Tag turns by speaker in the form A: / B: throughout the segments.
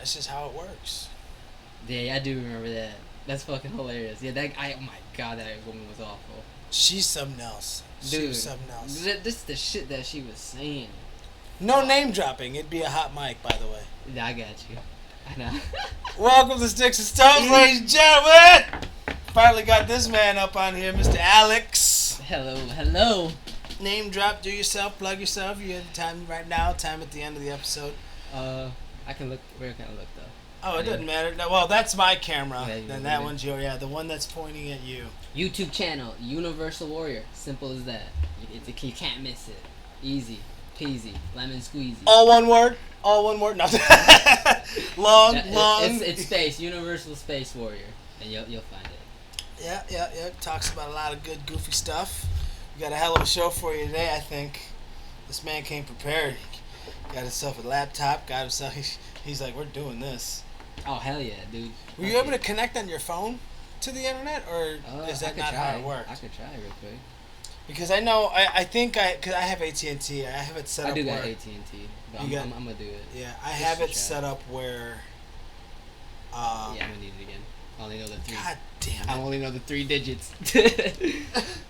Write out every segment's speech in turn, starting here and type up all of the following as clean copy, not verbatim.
A: That's just how it works.
B: Yeah, I do remember that. That's fucking hilarious. Yeah, oh my god, that woman was awful.
A: She's something else. She was
B: Dude,
A: something else.
B: this is the shit that she was saying.
A: No name dropping. It'd be a hot mic, by the way.
B: Yeah, I got you. I know.
A: Welcome to Sticks and Stones, ladies and gentlemen. Finally got this man up on here, Mr. Alex.
B: Hello.
A: Name drop, do yourself, plug yourself. You have the time right now, time at the end of the episode.
B: I can look. Where can I look though?
A: Oh, it doesn't matter. No, well, that's my camera.
B: Yeah,
A: Then that one's your, the one that's pointing at you.
B: YouTube channel, Universal Warrior. Simple as that. You can't miss it. Easy peasy, lemon squeezy.
A: All one word. All one word. No. long.
B: It's space. Universal Space Warrior, and you'll find it.
A: Yeah. Talks about a lot of good, goofy stuff. We got a hell of a show for you today, I think. This man came prepared. Got himself a laptop. Got himself. He's like, we're doing this.
B: Oh hell yeah, dude.
A: Were you able to connect on your phone to the internet, or is that not how it works?
B: I could try real quick.
A: Because I know, I think because I have AT&T. I have it set up.
B: I do
A: where,
B: got AT&T. But I'm gonna do it.
A: Yeah, I have it set up where.
B: Yeah, I'm gonna need it again. I only know the three.
A: God damn it.
B: I only know the 3 digits.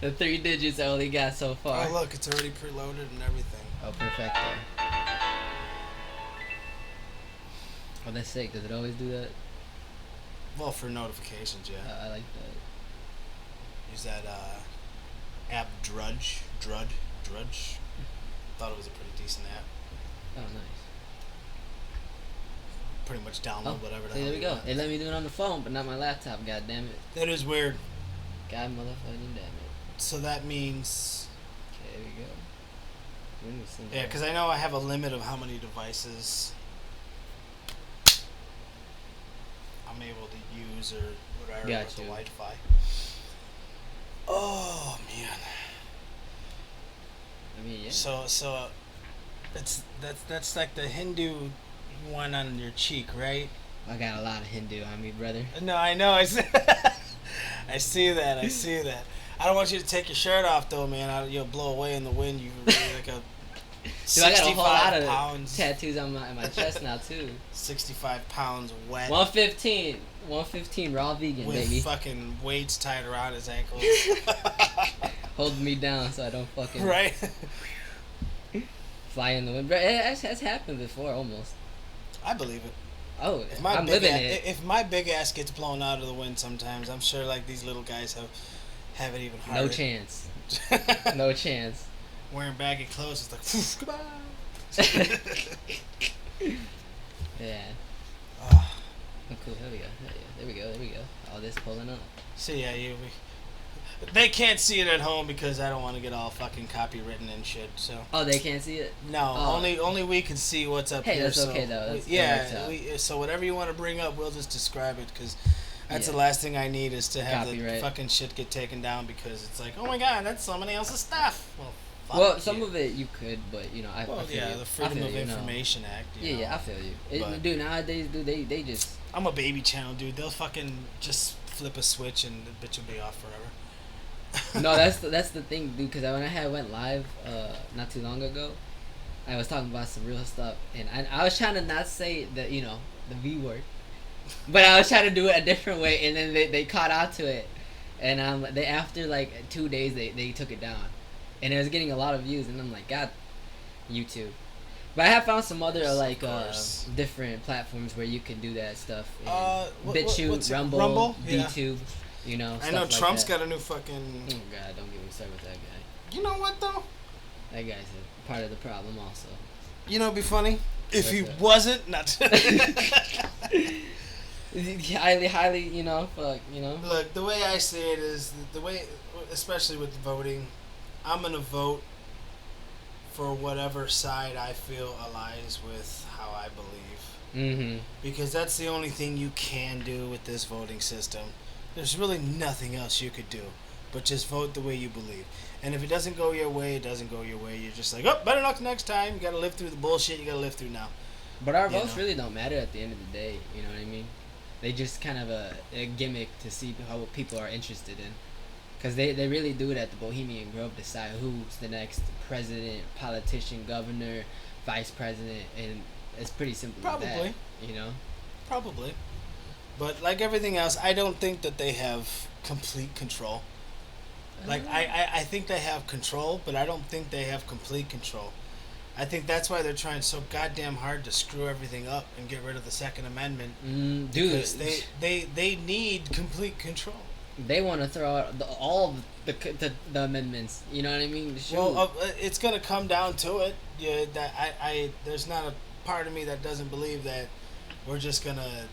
B: The 3 digits I only got so far.
A: Oh look, it's already preloaded and everything.
B: Oh, perfecto. Oh, that's sick. Does it always do that?
A: Well, for notifications, yeah.
B: I like that.
A: Use that app Drudge. Thought it was a pretty decent app.
B: Oh, nice.
A: Pretty much download whatever the hell.
B: There we go.
A: Want.
B: It let me do it on the phone, but not my laptop. God damn it.
A: That is weird.
B: God motherfucking damn it.
A: So that means.
B: Okay, there we go.
A: Yeah, because I know I have a limit of how many devices I'm able to use or whatever with the Wi-Fi. Oh man.
B: I mean, yeah.
A: So that's like the Hindu one on your cheek, right?
B: I got a lot of Hindu on me, brother.
A: No, I know. I see that. I don't want you to take your shirt off, though, man. You'll blow away in the wind. You really like a.
B: Dude, I got a whole lot of
A: pounds,
B: tattoos on my chest now too.
A: 65 pounds wet.
B: 115 raw vegan,
A: with
B: baby.
A: Fucking weights tied around his ankles.
B: Holding me down so I don't fucking
A: right.
B: fly in the wind. But it has happened before, almost.
A: I believe it.
B: Oh, I'm living it.
A: If my big ass gets blown out of the wind sometimes, I'm sure like these little guys have it even harder.
B: No chance. No chance.
A: Wearing baggy clothes, it's like, goodbye.
B: Yeah.
A: Oh,
B: cool. There we go. All this pulling up.
A: So yeah, they can't see it at home because I don't want to get all fucking copywritten and shit. So.
B: Oh, they can't see it.
A: No, only we can see what's up here.
B: Hey, that's okay though.
A: So whatever you want to bring up, we'll just describe it because that's the last thing I need is to have the fucking shit get taken down because it's like, oh my god, that's somebody else's stuff.
B: Well, some of it you could, but I feel you.
A: The Freedom of Information Act.
B: Yeah, I feel you. Dude, nowadays, they just.
A: I'm a baby channel, dude. They'll fucking just flip a switch and the bitch will be off forever.
B: No, that's the thing, dude. Because when I went live, not too long ago, I was talking about some real stuff, and I was trying to not say the V word, but I was trying to do it a different way, and then they caught on to it, and they after like 2 days they took it down. And it was getting a lot of views, and I'm like, God, YouTube. But I have found some other different platforms where you can do that stuff. BitChute, Rumble, DTube,
A: I know Trump's got a new fucking.
B: Oh God, don't get me started with that guy.
A: You know what though?
B: That guy's a part of the problem also.
A: You know, it'd be funny if he wasn't. Not.
B: highly, fuck,
A: Look, the way I see it is the way, especially with voting. I'm going to vote for whatever side I feel aligns with how I believe.
B: Mm-hmm.
A: Because that's the only thing you can do with this voting system. There's really nothing else you could do but just vote the way you believe. And if it doesn't go your way, it doesn't go your way. You're just like, better luck next time. You got to live through the bullshit you got to live through now.
B: But our votes really don't matter at the end of the day. You know what I mean? They just kind of a gimmick to see how people are interested in. Because they really do it at the Bohemian Grove, decide who's the next president, politician, governor, vice president, and it's pretty simple.
A: Probably.
B: As that,
A: probably. But like everything else, I don't think that they have complete control. Like I think they have control, but I don't think they have complete control. I think that's why they're trying so goddamn hard to screw everything up and get rid of the Second Amendment.
B: Dude,
A: Because they need complete control.
B: they want to throw out all of the amendments. You know what I mean? Shoot.
A: Well, it's gonna come down to it. Yeah, that I there's not a part of me that doesn't believe that we're just gonna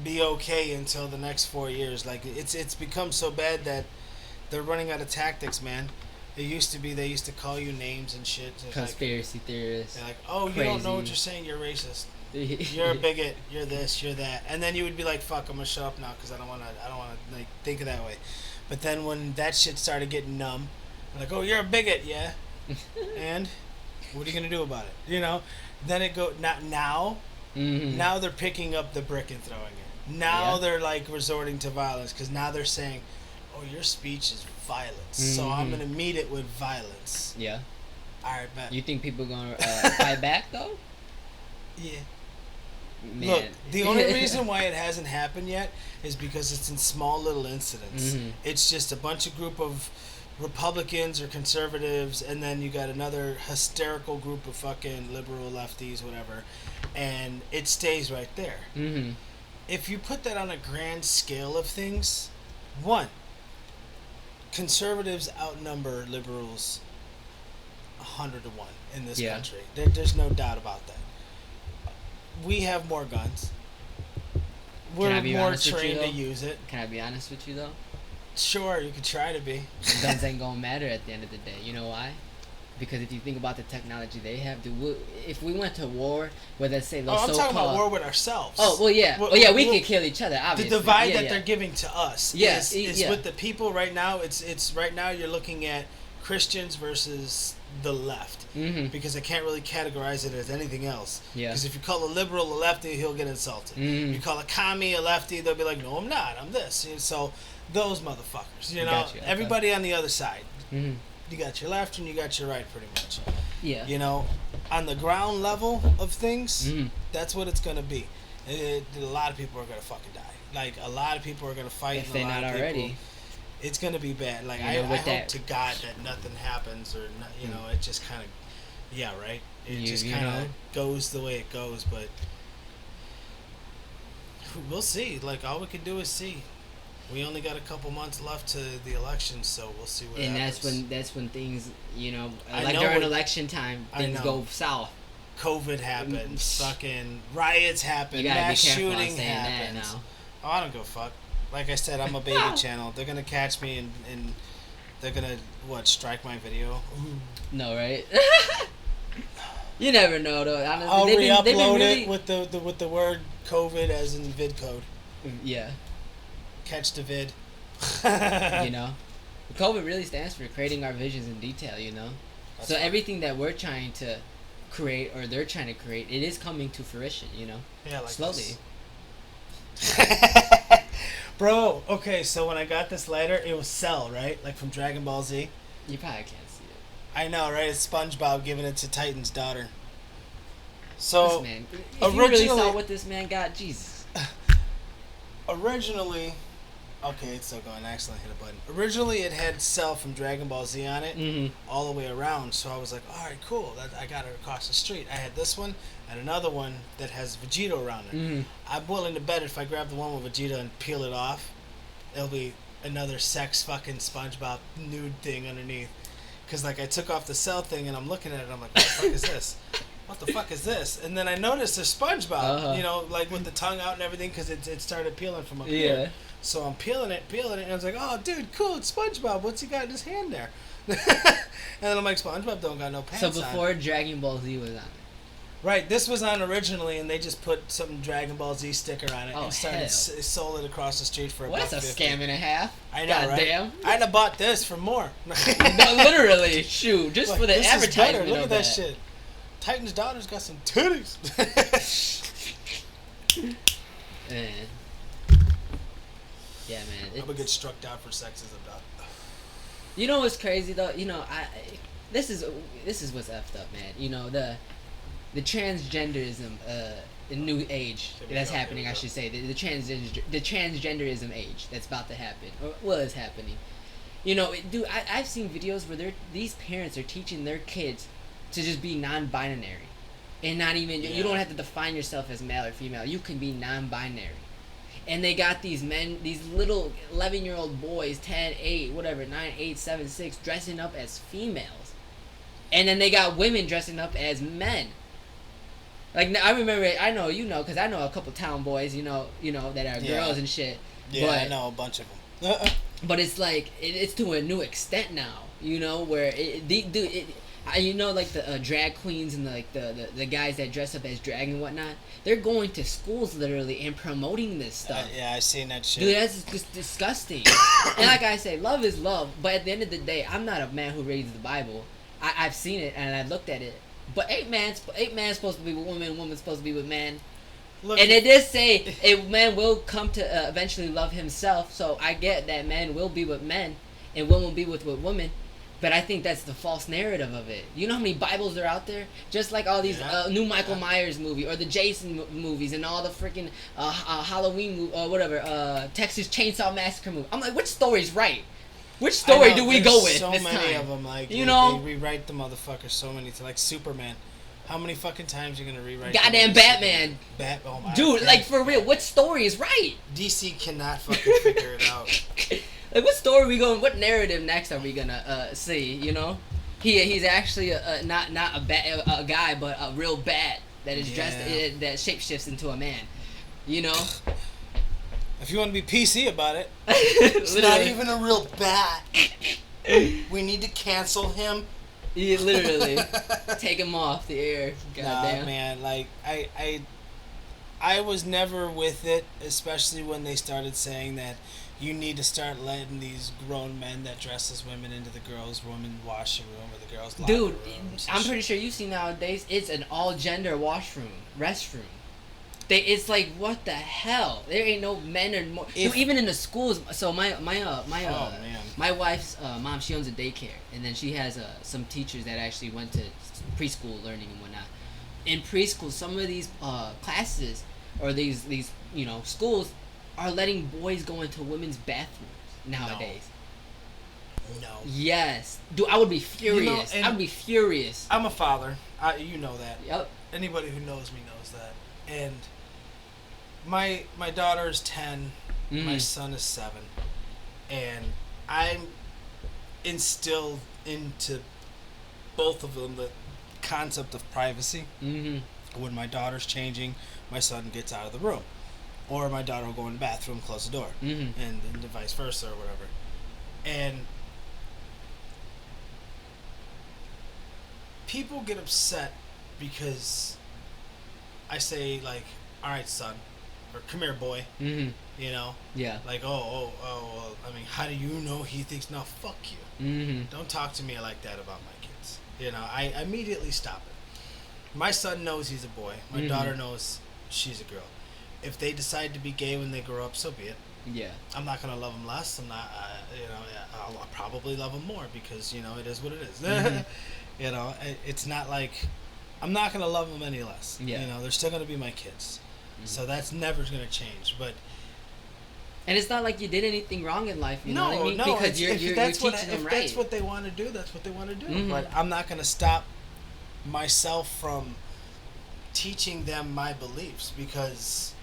A: be okay until the next 4 years. Like it's become so bad that they're running out of tactics, man. It used to be they used to call you names and shit. It's
B: Conspiracy theorists.
A: They're like, oh, you don't know what you're saying. You're racist. You're a bigot. You're this. You're that. And then you would be like, fuck, I'm gonna shut up now because I don't wanna like think of that way. But then when that shit started getting numb, I'm like, oh, you're a bigot, yeah. And what are you gonna do about it? You know. Then it go not now.
B: Mm-hmm.
A: Now they're picking up the brick and throwing it. Now they're like resorting to violence because now they're saying, "Oh, your speech is violence, so I'm gonna meet it with violence."
B: Yeah.
A: All right, bet.
B: You think people gonna fight back though?
A: Yeah.
B: Man.
A: Look, the only reason why it hasn't happened yet is because it's in small little incidents.
B: Mm-hmm.
A: It's just a bunch of group of Republicans or conservatives, and then you got another hysterical group of fucking liberal lefties, whatever, and it stays right there.
B: Mm-hmm.
A: If you put that on a grand scale of things, one, conservatives outnumber liberals 100 to 1 in this country. There's no doubt about that. We have more guns. We're more trained to use it.
B: Can I be honest with you though?
A: Sure, you could try to be.
B: Guns ain't gonna matter at the end of the day. You know why? Because if you think about the technology they have, if we went to war with, let's say, those
A: I'm
B: so-called...
A: talking about war with ourselves.
B: Oh, well, yeah. We could kill each other, obviously.
A: The divide that they're giving to us is
B: yeah.
A: with the people right now. It's right now you're looking at Christians versus the left.
B: Mm-hmm.
A: Because I can't really categorize it as anything else.
B: Yeah.
A: Because if you call a liberal a lefty, he'll get insulted.
B: Mm-hmm.
A: You call a commie a lefty, they'll be like, no, I'm not. I'm this. And so those motherfuckers, you know,
B: Gotcha, okay.
A: everybody on the other side.
B: Mm-hmm.
A: You got your left and you got your right, pretty much.
B: Yeah.
A: You know, on the ground level of things, that's what it's gonna be. A lot of people are gonna fucking die. Like a lot of people are gonna fight.
B: If they're not already.
A: It's gonna be bad. Like I hope to God that nothing happens, or you know, it just kind of, yeah, right. It just kind of goes the way it goes, but we'll see. Like all we can do is see. We only got a couple months left to the election, so we'll see what happens.
B: And that's when things, you know, like during election time, things go south.
A: COVID happens, fucking riots happen, mass shooting happens. Oh, I don't give a fuck. Like I said, I'm a baby channel. They're gonna catch me and they're gonna strike my video.
B: No, right? You never know though. Honestly,
A: I'll re-upload it with the word COVID as in vid code.
B: Yeah.
A: Catch the vid.
B: You know, COVID really stands for creating our visions in detail. You know, so everything that we're trying to create or they're trying to create, it is coming to fruition. You know,
A: like
B: slowly.
A: Bro, okay, so when I got this lighter, it was Cell, right? Like from Dragon Ball Z.
B: You probably can't see it.
A: I know, right? It's SpongeBob giving it to Titan's daughter. So,
B: this man, if you really saw what this man got, Jesus.
A: Originally, okay, it's still going. I accidentally hit a button. Originally, it had Cell from Dragon Ball Z on it, all the way around. So I was like, all right, cool. I got it across the street. I had this one and another one that has Vegeta around it. I'm willing to bet if I grab the one with Vegeta and peel it off, it'll be another sex fucking SpongeBob nude thing underneath. Because like I took off the Cell thing and I'm looking at it, I'm like, what the fuck is this? What the fuck is this? And then I noticed there's SpongeBob, you know, like with the tongue out and everything, because it started peeling from up here. So I'm peeling it, and I was like, oh, dude, cool, it's SpongeBob. What's he got in his hand there? And then I'm like, SpongeBob don't got no pants on.
B: So before Dragon Ball Z was on it.
A: Right, this was on originally, and they just put some Dragon Ball Z sticker on it and started
B: hell.
A: Sold it across the street for
B: $1.50. That's a scam and a half.
A: I know, right?
B: Damn.
A: I'd have bought this for more.
B: No, literally, shoot, just like, for the advertisement.
A: Look at that shit. Titan's daughter's got some titties.
B: Man. Yeah, man.
A: I'm gonna get struck down for sexism, dog.
B: You know what's crazy though? You know, this is what's effed up, man. You know the transgenderism new age that's happening. I should say the transgenderism age that's about to happen or was happening. You know, dude, I've seen videos where these parents are teaching their kids to just be non-binary, and not even you don't have to define yourself as male or female. You can be non-binary. And they got these men, these little 11-year-old boys, 10, 8, whatever, 9, 8, 7, 6, dressing up as females. And then they got women dressing up as men. Like, I remember, I know, you know, because I know a couple town boys, you know, that are girls and shit.
A: Yeah, but, I know a bunch of them.
B: But it's like, it's to a new extent now, you know, where, you know, like the drag queens and the guys that dress up as drag and whatnot, they're going to schools literally and promoting this stuff.
A: Yeah, I seen that shit.
B: Dude, that's just disgusting. And like I say, love is love. But at the end of the day, I'm not a man who reads the Bible. I've seen it and I've looked at it. But eight man's supposed to be with woman, woman's supposed to be with man. Look, and it does say a man will come to eventually love himself. So I get that men will be with men and women will be with women. But I think that's the false narrative of it. You know how many Bibles are out there? Just like all these new Michael Myers movie or the Jason movies and all the freaking Halloween or whatever, Texas Chainsaw Massacre movie. I'm like, which story's right? Which story do we go with
A: so
B: this
A: many
B: time?
A: of them, like,
B: you know?
A: They rewrite the motherfuckers so many times. Like Superman. How many fucking times are you going to rewrite
B: Goddamn Batman.
A: Oh my
B: Dude,
A: God.
B: like, for real, what story is right?
A: DC cannot fucking figure it out.
B: Like, what story are we going? What narrative next are we gonna see? You know, he's actually not a guy, but a real bat that is dressed that shapeshifts into a man. You know.
A: If you want to be PC about it, it's not even a real bat. We need to cancel him.
B: Yeah, literally, take him off the air. Goddamn.
A: Nah, man, like I was never with it, especially when they started saying that you need to start letting these grown men that dress as women into the women washroom or the girls' locker rooms. Dude,
B: I'm pretty sure you see nowadays it's an all-gender washroom, restroom. It's like, what the hell? There ain't no men or more. Even in the schools. So my wife's mom, she owns a daycare, and then she has some teachers that actually went to preschool learning and whatnot. In preschool, some of these classes or these schools are letting boys go into women's bathrooms nowadays.
A: No.
B: Yes. Dude, I would be furious. I would be furious.
A: I'm a father. You know that.
B: Yep.
A: Anybody who knows me knows that. And my daughter is 10. Mm-hmm. My son is 7. And I'm instilled into both of them the concept of privacy. Mm-hmm. When my daughter's changing, my son gets out of the room. Or my daughter will go in the bathroom, close the door, and then vice versa or whatever. And people get upset because I say, like, all right, son, or come here, boy, you know?
B: Yeah.
A: Like, well, I mean, how do you know he thinks, no, fuck you. Don't talk to me like that about my kids. You know, I immediately stop it. My son knows he's a boy. My daughter knows she's a girl. If they decide to be gay when they grow up, so be it. Yeah. I'm not gonna love them less. I'm not. I'll probably love them more because it is what it is. It's not like I'm not gonna love them any less. Yeah. They're still gonna be my kids. So that's never gonna change. But.
B: And it's not like you did anything wrong in life. You know what I mean? Because you're teaching them right. If
A: that's what they want to do, that's what they want to do. But I'm not gonna stop myself from teaching them my beliefs because.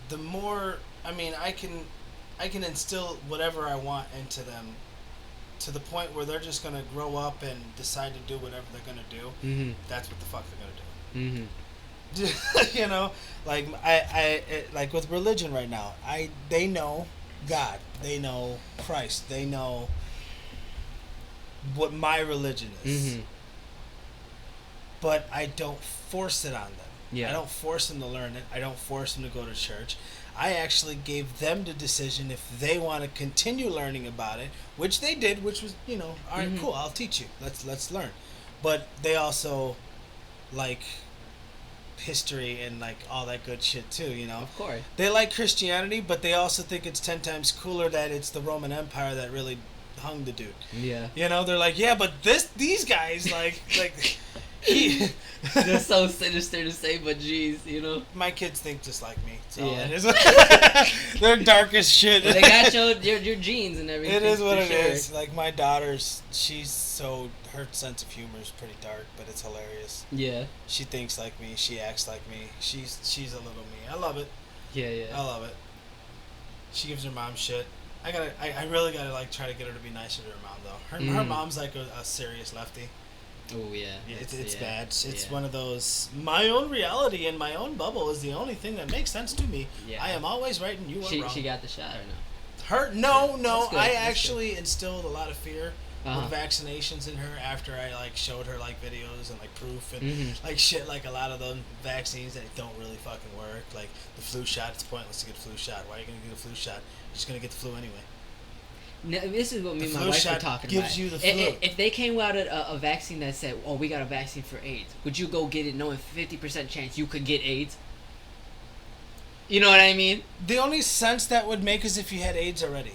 A: The more, I can instill whatever I want into them to the point where they're just going to grow up and decide to do whatever they're going to do. That's what the fuck they're going to do. Like like with religion right now, they know God, they know Christ, they know what my religion is. But I don't force it on them. Yeah. I don't force them to learn it. I don't force them to go to church. I actually gave them the decision if they want to continue learning about it, which they did, which was, all right, cool, I'll teach you. Let's learn. But they also like history and like all that good shit too,
B: Of course.
A: They like Christianity, but they also think it's 10 times cooler that it's the Roman Empire that really hung the dude. Yeah. They're like, yeah, but these guys like
B: That's so sinister to say, but geez, you know.
A: My kids think just like me. So
B: Yeah.
A: it is. They're dark as shit.
B: Well, they got your genes and everything.
A: It is what
B: for
A: it
B: sure.
A: is. Like my daughter's, her sense of humor is pretty dark, but it's hilarious.
B: Yeah.
A: She thinks like me. She acts like me. She's a little me. I love it.
B: Yeah.
A: I love it. She gives her mom shit. I really gotta like try to get her to be nicer to her mom though. Her mom's like a serious lefty.
B: Oh yeah.
A: It's bad. It's
B: yeah.
A: one of those. My own reality and my own bubble is the only thing that makes sense to me.
B: Yeah.
A: I am always right and you are wrong.
B: She got the shot or no?
A: Her no.
B: That's good.
A: I
B: That's
A: actually instilled a lot of fear
B: Uh-huh.
A: with vaccinations in her after I like showed her like videos and like proof and
B: Mhm.
A: like shit, like a lot of the vaccines that don't really fucking work. Like the flu shot, it's pointless to get a flu shot. Why are you gonna get a flu shot? You're just gonna get the flu anyway.
B: Now, this is what me
A: The
B: and my
A: flu
B: wife were
A: shot
B: talking
A: gives
B: about.
A: you the flu.
B: If they came out with a vaccine that said, "Oh, we got a vaccine for AIDS," would you go get it knowing 50% chance you could get AIDS? You know what I mean?
A: The only sense that would make is if you had AIDS already.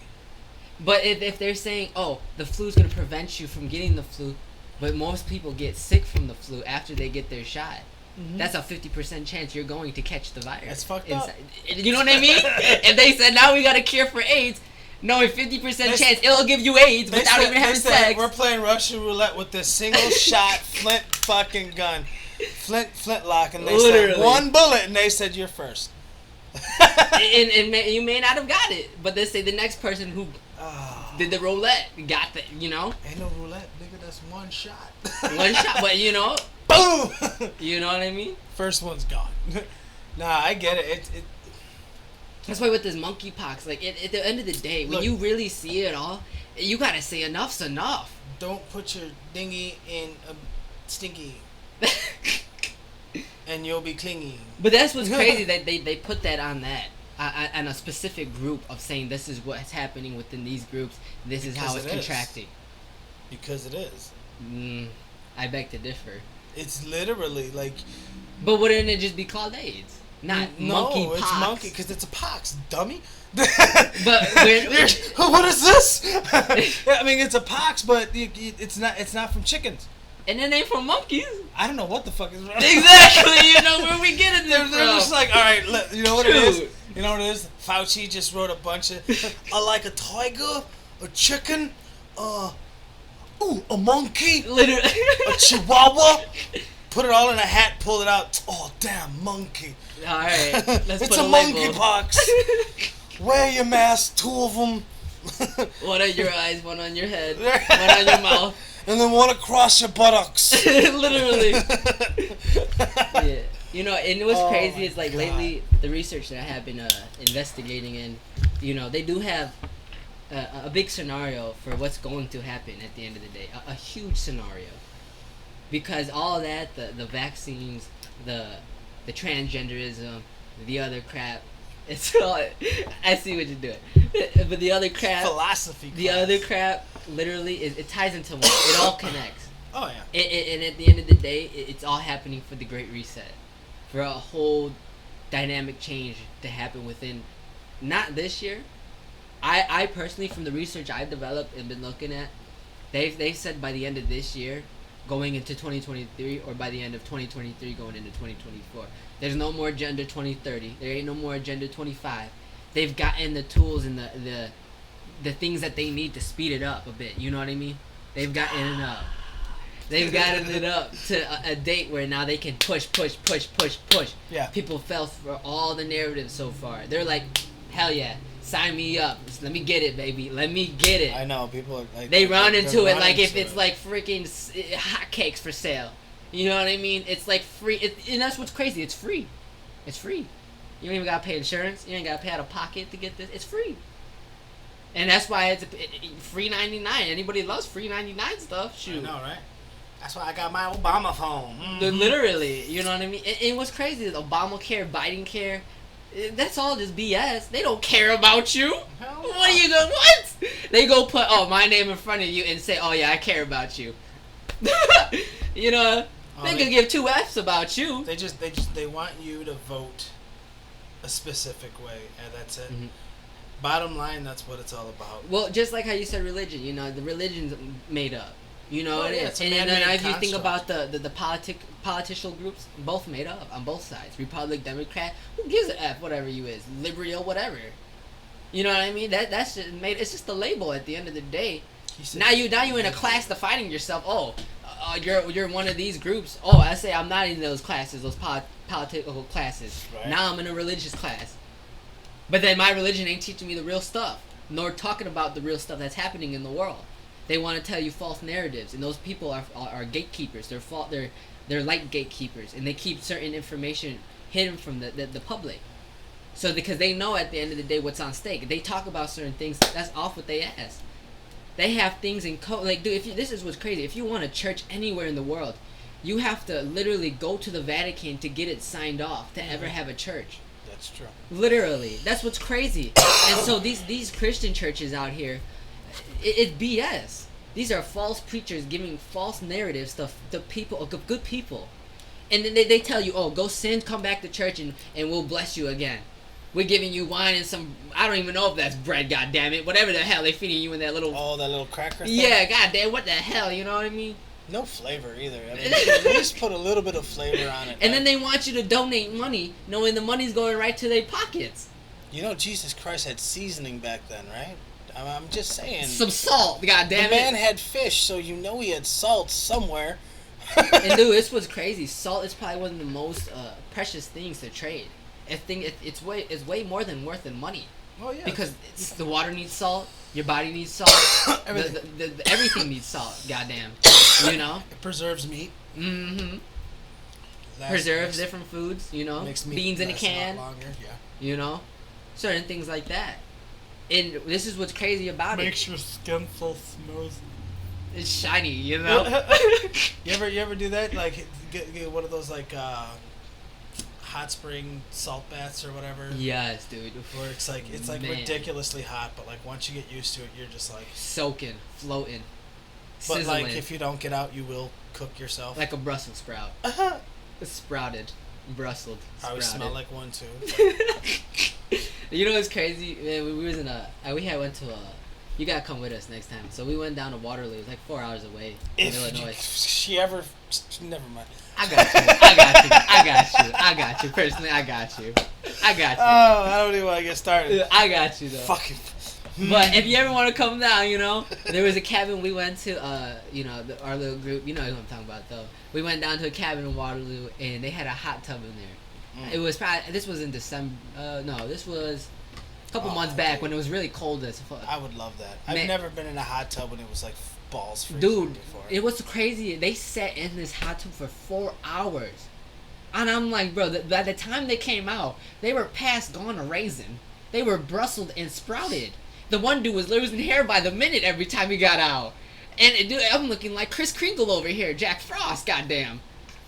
B: But if they're saying, "Oh, the flu's gonna prevent you from getting the flu," but most people get sick from the flu after they get their shot.
A: Mm-hmm.
B: That's a 50% chance you're going to catch the virus.
A: That's fucked up.
B: You know what I mean? If they said now we got a cure for AIDS, knowing 50% chance it'll give you AIDS without even having sex.
A: We're playing Russian roulette with this single shot flint fucking gun, flintlock, and they said one bullet, and they said you're first.
B: and you may not have got it, but they say the next person who did the roulette got the, you know.
A: Ain't no roulette, nigga. That's one shot.
B: One shot, but you know.
A: Boom.
B: You know what I mean?
A: First one's gone. Nah, I get it.
B: That's why with this monkeypox, like at the end of the day, when you really see it all, you gotta say enough's enough.
A: Don't put your dinghy in a stinky, and you'll be clingy.
B: But that's what's crazy that they put that on that. On a specific group of saying this is what's happening within these groups. This is how it's contracting.
A: Because it is.
B: I beg to differ.
A: It's literally like.
B: But wouldn't it just be called AIDS? Not monkey pox.
A: It's monkey because it's a pox, dummy.
B: But
A: what is this? I mean, it's a pox, but it's not. It's not from chickens.
B: And it ain't from monkeys.
A: I don't know what the fuck is wrong.
B: Exactly. You know where we get it
A: They're just like, all right, you know what it is? You know what it is? Fauci just wrote a bunch of, like a tiger, a chicken, a monkey,
B: literally,
A: a chihuahua. Put it all in a hat, pull it out. Oh, damn, monkey.
B: All right, let's
A: it's
B: put
A: a monkey pox. Wear your mask, two of them.
B: One on your eyes, one on your head, one on your mouth.
A: And then one across your buttocks.
B: Literally. Yeah. You know, and what's crazy is like
A: God.
B: lately the research that I have been investigating, and you know they do have a big scenario for what's going to happen at the end of the day, a huge scenario, because all that the vaccines, the transgenderism, the other crap, it's all. I see what you're doing, but the other crap,
A: philosophy.
B: The other crap, literally, it ties into one. It all connects.
A: Oh yeah.
B: And at the end of the day, it's all happening for the Great Reset, for a whole dynamic change to happen within, not this year. I personally, from the research I've developed and been looking at, they've said by the end of this year, going into 2023, or by the end of 2023 going into 2024, there's no more Agenda 2030. There ain't no more Agenda 25. They've gotten the tools and the things that they need to speed it up a bit. You know what I mean? They've gotten it up. They've gotten it up to a date where now they can push.
A: Yeah.
B: People fell for all the narratives so far. They're like, hell yeah, sign me up. Just let me get it, baby. Let me get it.
A: I know people are like.
B: They run into it like if it's like freaking hotcakes for sale. You know what I mean? It's like free, and that's what's crazy. It's free. It's free. You don't even gotta pay insurance. You ain't gotta pay out of pocket to get this. It's free. And that's why it's free 99. Anybody loves free 99 stuff. Shoot.
A: I know, right? That's why I got my Obama phone. Mm-hmm.
B: Literally, you know what I mean? And what's crazy is Obamacare, Biden care, that's all just BS. They don't care about you.
A: Hell no.
B: What are you going? What? They go put my name in front of you and say, oh yeah, I care about you. You know, they could give two F's about you.
A: They want you to vote a specific way, and that's it.
B: Mm-hmm.
A: Bottom line, that's what it's all about.
B: Well, just like how you said religion, you know, the religion's made up. You know,
A: Well,
B: it
A: yeah,
B: is.
A: it's a
B: And then
A: man-made
B: if you think
A: construct.
B: about the political groups, both made up on both sides. Republic, Democrat, who gives a F, whatever you is. Liberal, whatever. You know what I mean? That's just made. It's just a label at the end of the day. Now you in a class defining yourself. Oh, you're one of these groups. Oh, I say I'm not in those classes, those political classes.
A: Right.
B: Now I'm in a religious class. But then my religion ain't teaching me the real stuff, nor talking about the real stuff that's happening in the world. They want to tell you false narratives, and those people are gatekeepers. They're like gatekeepers, and they keep certain information hidden from the public. So because they know at the end of the day what's on stake. If they talk about certain things, that's off what they ask. They have things in code. Like, dude, this is what's crazy. If you want a church anywhere in the world, you have to literally go to the Vatican to get it signed off to ever have a church.
A: That's true.
B: Literally, that's what's crazy. And so these Christian churches out here, it's BS. These are false preachers giving false narratives to people, good people, and then they tell you, oh, go sin, come back to church, and we'll bless you again. We're giving you wine and some, I don't even know if that's bread, god damn it, whatever the hell they feeding you in that little.
A: Oh, that little cracker thing?
B: Yeah, god damn, what the hell, you know what I mean?
A: No flavor either. I mean, at least put a little bit of flavor on it.
B: And then they want you to donate money, knowing the money's going right to their pockets.
A: You know, Jesus Christ had seasoning back then, right? I'm just saying.
B: Some salt, god damn it.
A: The man had fish, so you know he had salt somewhere.
B: And dude, this was crazy. Salt is probably one of the most precious things to trade. It's way more than worth than money.
A: Oh yeah.
B: Because the water needs salt, your body needs salt, everything needs salt. Goddamn, you know.
A: It preserves meat.
B: Mm-hmm. Preserves different foods. You know,
A: makes meat
B: beans in a
A: last
B: can.
A: lot longer. Yeah.
B: You know, certain things like that. And this is what's crazy about it.
A: Makes your skin so smooth.
B: It's shiny, you know.
A: You ever do that? Like get one of those like hot spring salt baths or whatever.
B: Yes, dude.
A: Where it's like
B: Man.
A: ridiculously hot, but like once you get used to it, you're just like
B: Soaking, floating,
A: But
B: sizzling.
A: like if you don't get out, you will cook yourself.
B: Like a Brussels sprout.
A: Uh-huh.
B: Sprouted. Brussels.
A: Probably
B: Sprouted.
A: smell like one too.
B: You know what's crazy? Man, we was in went to you gotta come with us next time. So we went down to Waterloo. It's like 4 hours away in Illinois.
A: She ever, never mind.
B: I got you. Personally, I got you.
A: Oh, I don't even want to get started.
B: I got you though.
A: Fucking.
B: But if you ever want to come down, you know, there was a cabin we went to. Our little group. You know what I'm talking about though. We went down to a cabin in Waterloo, and they had a hot tub in there. It was probably, this was in December. No, this was a couple months back when it was really cold as fuck.
A: I would love that.
B: Man.
A: I've never been in a hot tub when it was like balls freezing
B: Dude,
A: before.
B: it was crazy. They sat in this hot tub for 4 hours. And I'm like, bro, by the time they came out, they were past gone a raisin. They were Brussels and sprouted. The one dude was losing hair by the minute every time he got out. And dude, I'm looking like Kris Kringle over here, Jack Frost, goddamn.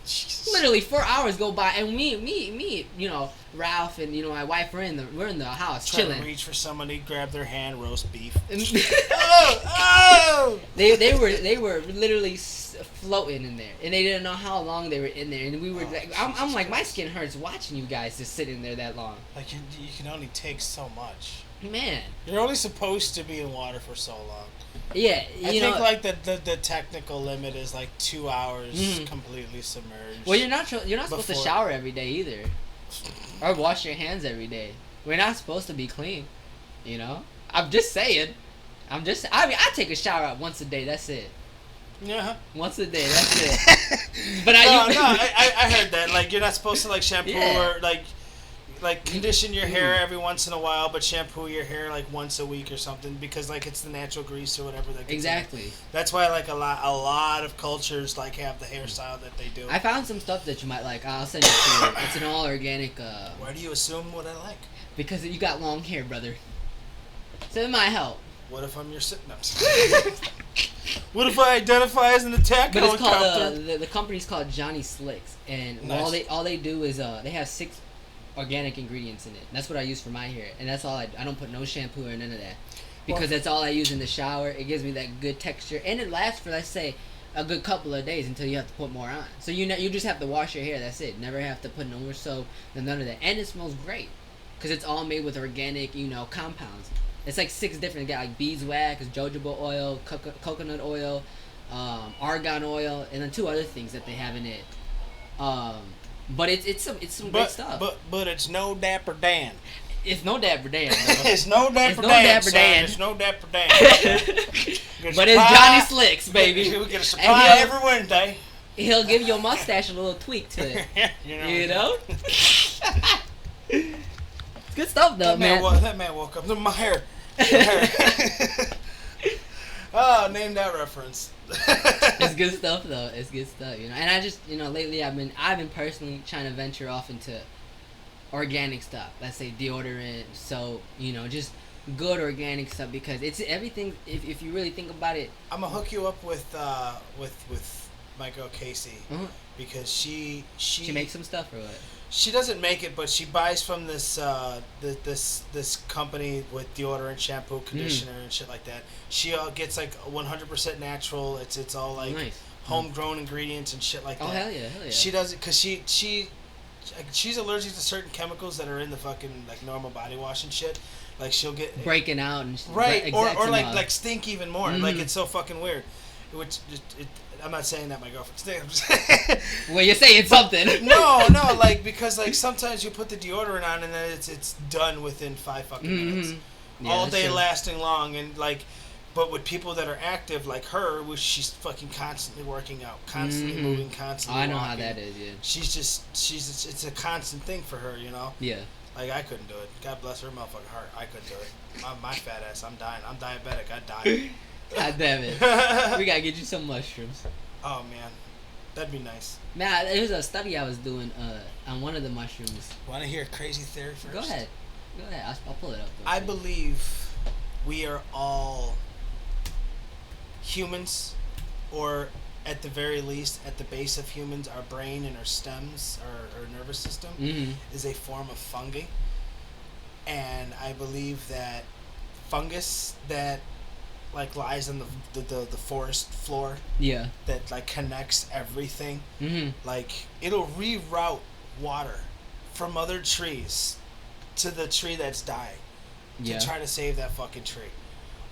A: Jesus.
B: Literally 4 hours go by, and me, you know, Ralph and my wife, we're in the house
A: Trying
B: chilling.
A: to reach for somebody, grab their hand, roast beef.
B: Oh! They were literally floating in there, and they didn't know how long they were in there, and we were I'm like, my skin hurts watching you guys just sit in there that long.
A: Like you can only take so much.
B: Man,
A: You're only supposed to be in water for so long.
B: yeah,
A: I think like the technical limit is like 2 hours completely submerged.
B: Well, you're not supposed to
A: before-
B: shower every day either, or wash your hands every day. We're not supposed to be clean, you know. I'm just saying. I mean, I take a shower once a day. That's it.
A: Yeah.
B: Once a day. That's it. But
A: I heard that. Like you're not supposed to like shampoo
B: Yeah.
A: or like condition your hair every once in a while, but shampoo your hair like once a week or something because like it's the natural grease or whatever that gets in it.
B: Exactly.
A: That's why like a lot of cultures like have the hairstyle that they do.
B: I found some stuff that you might like. I'll send it to you. It's an all organic.
A: Why do you assume what I like?
B: Because you got long hair, brother. So it might help.
A: What if I'm your sitting up? What if I identify as an attack
B: But it's
A: helicopter?
B: called the company's called Johnny Slicks, and
A: Nice.
B: all they do is they have 6 organic ingredients in it. And that's what I use for my hair, and that's all I don't put no shampoo or none of that because that's all I use in the shower. It gives me that good texture, and it lasts for let's say a good couple of days until you have to put more on. So you just have to wash your hair. That's it. Never have to put no more soap, none of that, and it smells great because it's all made with organic compounds. It's like 6 different. Got like beeswax, jojoba oil, coconut oil, argan oil, and then 2 other things that they have in it. But it's some great stuff.
A: But it's no Dapper Dan.
B: It's no Dapper Dan.
A: It's no Dapper
B: no
A: Dan.
B: Dapper Dan.
A: It's no Dapper Dan.
B: But it's Johnny Slicks, baby.
A: We get a supply every Wednesday.
B: He'll give your mustache a little tweak to it. You know? It's good stuff, though, man.
A: That man woke up. My hair. Oh, name that reference.
B: It's good stuff, though. It's good stuff, you know. And I just, lately I've been personally trying to venture off into organic stuff. Let's say deodorant, soap, just good organic stuff, because it's everything. If you really think about it,
A: I'm gonna hook you up with my girl Casey, because she
B: makes some stuff or what?
A: She doesn't make it, but she buys from this this company with deodorant, shampoo, conditioner, and shit like that. She gets like 100% natural. It's all like
B: nice.
A: Homegrown ingredients and shit like that.
B: Oh hell yeah.
A: She does it because she's allergic to certain chemicals that are in the fucking like normal body wash and shit. Like she'll get
B: breaking out and
A: right, or like stink even more. Like it's so fucking weird. I'm not saying that my girlfriend stinks.
B: Well, you're saying something.
A: No, like because like sometimes you put the deodorant on and then it's done within 5 fucking minutes, all day lasting long, and like, but with people that are active like her, she's fucking constantly working out, constantly moving, constantly.
B: I know
A: walking.
B: how that is. Yeah.
A: It's a constant thing for her,
B: Yeah.
A: Like I couldn't do it. God bless her motherfucking heart. I couldn't do it. My fat ass. I'm dying. I'm diabetic. I'd die.
B: God damn it. We gotta get you some mushrooms.
A: Oh man, that'd be nice.
B: Man, there's a study I was doing on one of the mushrooms.
A: Want to hear a crazy theory first?
B: Go ahead. I'll pull it up.
A: I believe we are all humans, or at the very least, at the base of humans, our brain and our stems, our nervous system, is a form of fungi. And I believe that fungus that like lies on the forest floor, that like connects everything, like it'll reroute water from other trees to the tree that's dying to try to save that fucking tree.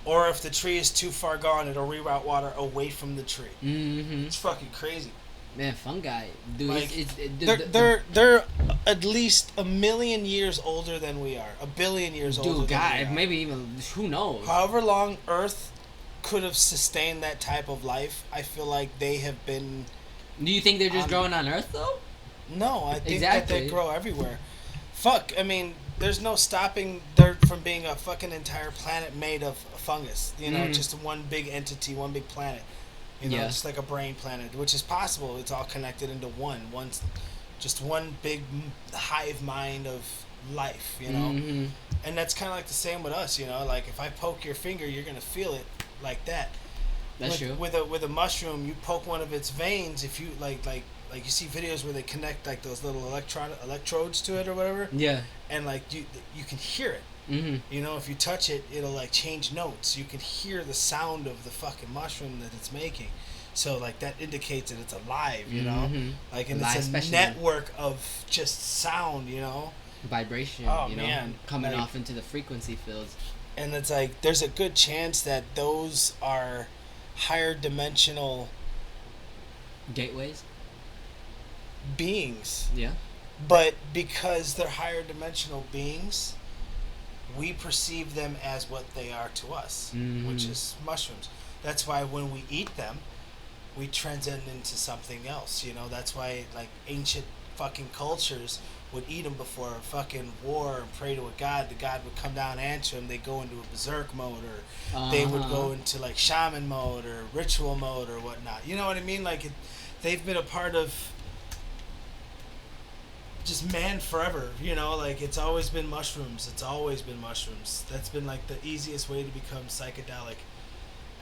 A: Or if the tree is too far gone, it'll reroute water away from the tree. It's fucking crazy.
B: Man, fungi, dude.
A: Like, they're at least 1 million years older than we are. 1 billion years older.
B: Dude, God,
A: than we are.
B: maybe even, who knows?
A: However long Earth could have sustained that type of life, I feel like they have been.
B: Do you think they're just growing on Earth though?
A: No, I think that they grow everywhere. Fuck, I mean, there's no stopping there from being a fucking entire planet made of fungus. Just one big entity, one big planet. Just like a brain planet, which is possible. It's all connected into just one big hive mind of life, And that's kind of like the same with us, Like if I poke your finger, you're gonna feel it like that.
B: That's true.
A: With a mushroom, you poke one of its veins. If you like you see videos where they connect like those little electrodes to it or whatever.
B: Yeah.
A: And like you can hear it. If you touch it, it'll like change notes. You can hear the sound of the fucking mushroom that it's making. So like that indicates that it's alive, Like, and it's a network of just sound,
B: Vibration,
A: man.
B: Coming off into the frequency fields.
A: And it's like there's a good chance that those are higher dimensional
B: gateways,
A: beings.
B: Yeah.
A: But because they're higher dimensional beings, we perceive them as what they are to us, which is mushrooms. That's why when we eat them, we transcend into something else. That's why like ancient fucking cultures would eat them before a fucking war and pray to a god. The god would come down and answer them. They go into a berserk mode, or they would go into like shaman mode or ritual mode or whatnot. You know what I mean? Like they've been a part of just man forever, like it's always been mushrooms. That's been like the easiest way to become psychedelic.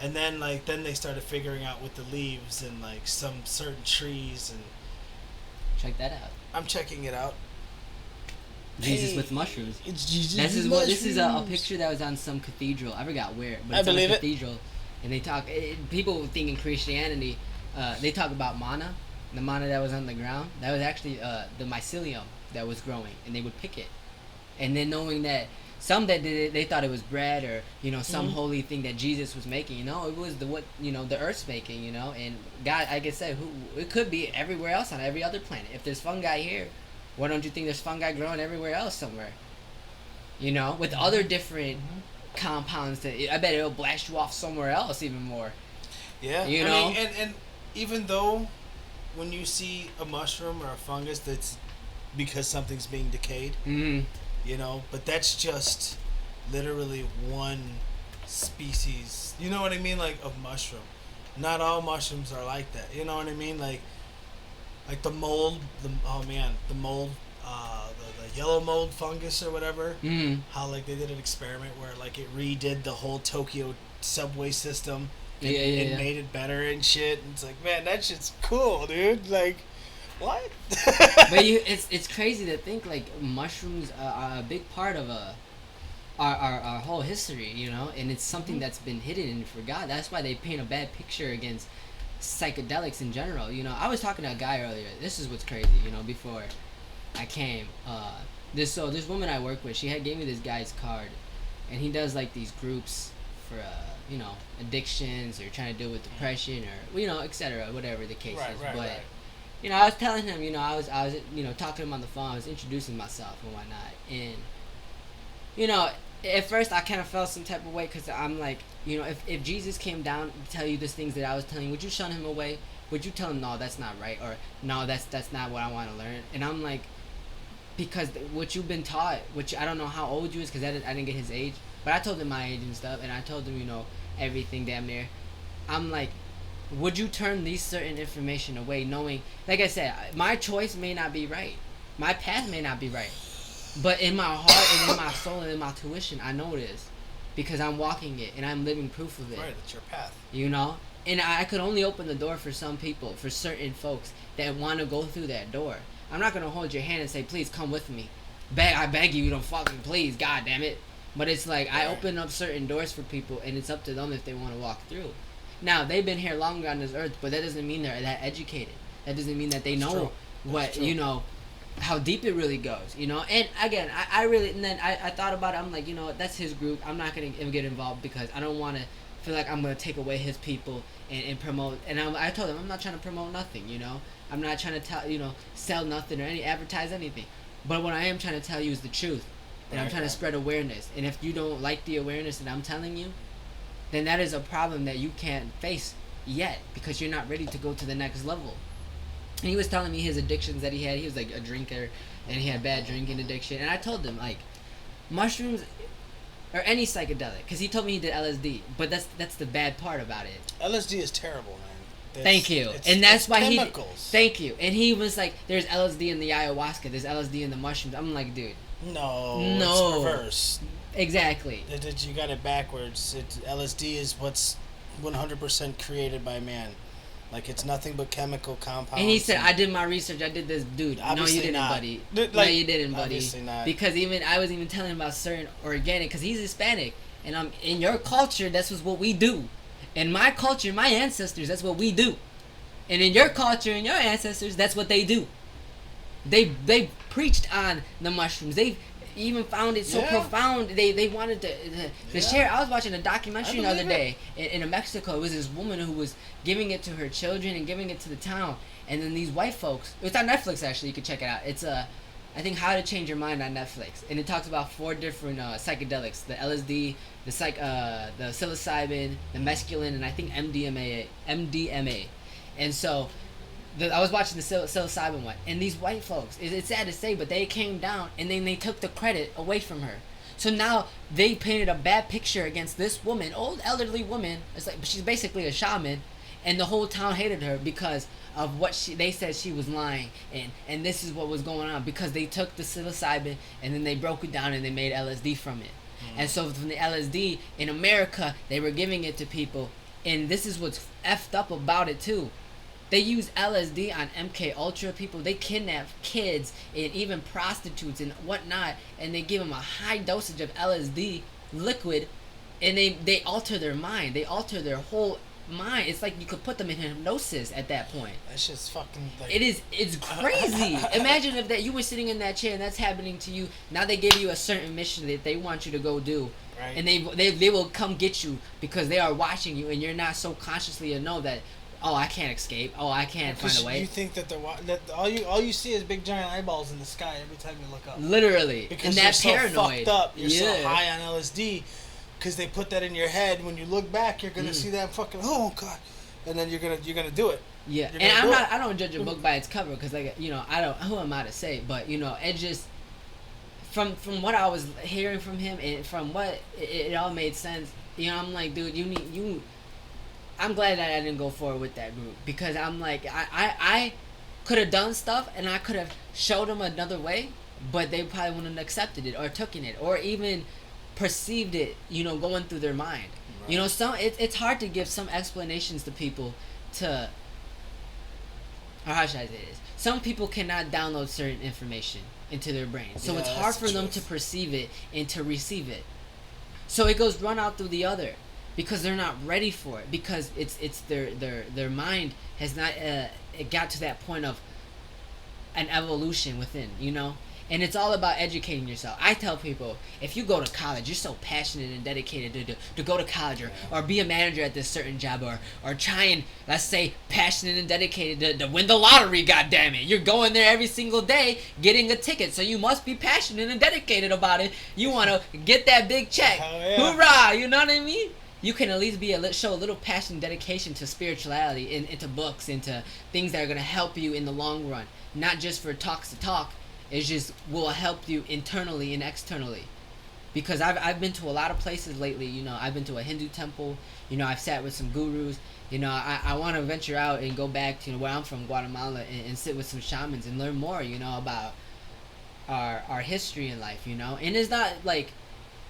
A: And then they started figuring out with the leaves and like some certain trees, and
B: check that out.
A: I'm checking it out.
B: Jesus with mushrooms.
A: It's Jesus.
B: This is a picture that was on some cathedral. I forgot where, but it's on a cathedral. And they talk. People think in Christianity, they talk about manna. The manna that was on the ground, that was actually the mycelium that was growing, and they would pick it. And then knowing that Some that did it, they thought it was bread or some
A: Mhm.
B: holy thing that Jesus was making. It was the Earth's making. And God, like I said, it could be everywhere else on every other planet. If there's fungi here, why don't you think there's fungi growing everywhere else somewhere? With other different
A: Mhm.
B: compounds that I bet it'll blast you off somewhere else even more.
A: Yeah,
B: You
A: I
B: know?
A: mean, and even though when you see a mushroom or a fungus, that's because something's being decayed,
B: Mm-hmm.
A: but that's just literally one species. You know what I mean? Like of mushroom. Not all mushrooms are like that. You know what I mean? Like the mold. The mold. The yellow mold fungus or whatever.
B: Mm-hmm.
A: How like they did an experiment where like it redid the whole Tokyo subway system
B: Yeah,
A: and
B: yeah,
A: it
B: yeah.
A: made it better and shit. And it's like, man, that shit's cool, dude. Like, what?
B: But it's crazy to think like mushrooms are a big part of our whole history, and it's something
A: Mhm.
B: that's been hidden and forgot. That's why they paint a bad picture against psychedelics in general. I was talking to a guy earlier. This is what's crazy. Before I came, this woman I work with, she had gave me this guy's card, and he does like these groups for addictions or trying to deal with depression or etc. Whatever the case
A: Right,
B: is,
A: right,
B: but.
A: right.
B: I was telling him, I was talking to him on the phone. I was introducing myself and whatnot, and you know, at first I kind of felt some type of way because I'm like, if Jesus came down to tell you the things that I was telling you, would you shun him away? Would you tell him no, that's not right, or no, that's not what I want to learn? And I'm like, because what you've been taught, which I don't know how old you is, because I didn't get his age, but I told him my age and stuff, and I told him everything damn near. I'm like, would you turn these certain information away, knowing, like I said, my choice may not be right, my path may not be right, but in my heart and in my soul and in my tuition, I know it is, because I'm walking it and I'm living proof of it.
A: Right, it's your path.
B: And I could only open the door for some people, for certain folks that want to go through that door. I'm not gonna hold your hand and say, please come with me. I beg you, don't fucking please, god damn it. But it's like I
A: Right.
B: open up certain doors for people, and it's up to them if they want to walk through. Now they've been here longer on this earth, but that doesn't mean they're that educated. That doesn't mean that they
A: That's
B: know
A: true.
B: what
A: That's true.
B: how deep it really goes. And again, I really, and then I thought about it. I'm like, that's his group. I'm not gonna get involved because I don't want to feel like I'm gonna take away his people and promote. And I told him I'm not trying to promote nothing. I'm not trying to tell sell nothing or advertise anything. But what I am trying to tell you is the truth, and I'm
A: Right,
B: trying to
A: right.
B: spread awareness. And if you don't like the awareness that I'm telling you, then that is a problem that you can't face yet because you're not ready to go to the next level. And he was telling me his addictions that he had. He was like a drinker, and he had bad drinking addiction. And I told him like, mushrooms or any psychedelic, because he told me he did LSD, but that's the bad part about it.
A: LSD is terrible, man.
B: Thank you, and that's
A: it's
B: why
A: chemicals.
B: Thank you, and he was like, "There's LSD in the ayahuasca. There's LSD in the mushrooms." I'm like, dude,
A: No,
B: no,
A: it's reverse.
B: exactly.
A: You got it backwards. LSD is what's 100% created by man. Like it's nothing but chemical compounds.
B: And he said, "I did my research. I did this, dude. No, you
A: Obviously
B: didn't,
A: not.
B: buddy.
A: Like,
B: no, you didn't, buddy.
A: obviously not.
B: Because I was even telling him about certain organic, because he's Hispanic, and in your culture, that's what we do. In my culture, my ancestors, that's what we do. And in your culture and your ancestors, that's what they do. They preached on the mushrooms. They even found it so
A: Yeah.
B: profound. They wanted to
A: Yeah.
B: share. I was watching a documentary
A: I
B: the other
A: believe
B: day in Mexico. It was this woman who was giving it to her children and giving it to the town. And then these white folks. It's on Netflix actually. You can check it out. It's I think How to Change Your Mind on Netflix, and it talks about 4 different psychedelics: the LSD, the psilocybin, the mescaline, and I think MDMA. And so I was watching the psilocybin one, and these white folks, it's sad to say, but they came down and then they took the credit away from her. So now they painted a bad picture against this woman, old elderly woman. It's like she's basically a shaman, and the whole town hated her because of what they said she was lying, and this is what was going on because they took the psilocybin and then they broke it down and they made LSD from it. And so from the LSD in America, they were giving it to people, and this is what's effed up about it too. They use LSD on MK Ultra people. They kidnap kids and even prostitutes and whatnot, and they give them a high dosage of LSD liquid, and they alter their mind. They alter their whole mind. It's like you could put them in hypnosis at that point.
A: That shit's fucking like.
B: It's crazy. Imagine if that you were sitting in that chair and that's happening to you. Now they give you a certain mission that they want you to go do.
A: Right.
B: And they will come get you because they are watching you and you're not so consciously to know that, oh, I can't escape. Oh, I can't find a way.
A: You think that that all you see is big giant eyeballs in the sky every time you look up.
B: Literally.
A: Because
B: and that
A: you're
B: paranoid.
A: so fucked up. You're so high on LSD. Because they put that in your head. When you look back, you're gonna see that fucking God, and then you're gonna do it.
B: Yeah, and I don't judge a book by its cover because like I don't, who am I to say? But it just from what I was hearing from him and from what it all made sense. I'm like, dude, you. I'm glad that I didn't go forward with that route because I'm like I could have done stuff and I could have showed them another way, but they probably wouldn't have accepted it or taken it or even perceived it, going through their mind. Right. It's hard to give some explanations to people or how should I say this? Some people cannot download certain information into their brain. So it's hard for them to perceive it and to receive it. So it goes run out through the other because they're not ready for it because it's their mind has not it got to that point of an evolution within, And it's all about educating yourself. I tell people, if you go to college, you're so passionate and dedicated to go to college or be a manager at this certain job or try and, let's say, passionate and dedicated to win the lottery, goddammit. You're going there every single day getting a ticket, so you must be passionate and dedicated about it. You want to get that big check. Hoorah! You know what I mean? You can at least show a little passion and dedication to spirituality, into books, into things that are going to help you in the long run. Not just for talks to talk. It just will help you internally and externally. Because I've been to a lot of places lately. I've been to a Hindu temple. I've sat with some gurus. I want to venture out and go back to where I'm from, Guatemala, and sit with some shamans and learn more, about our history in life, And it's not like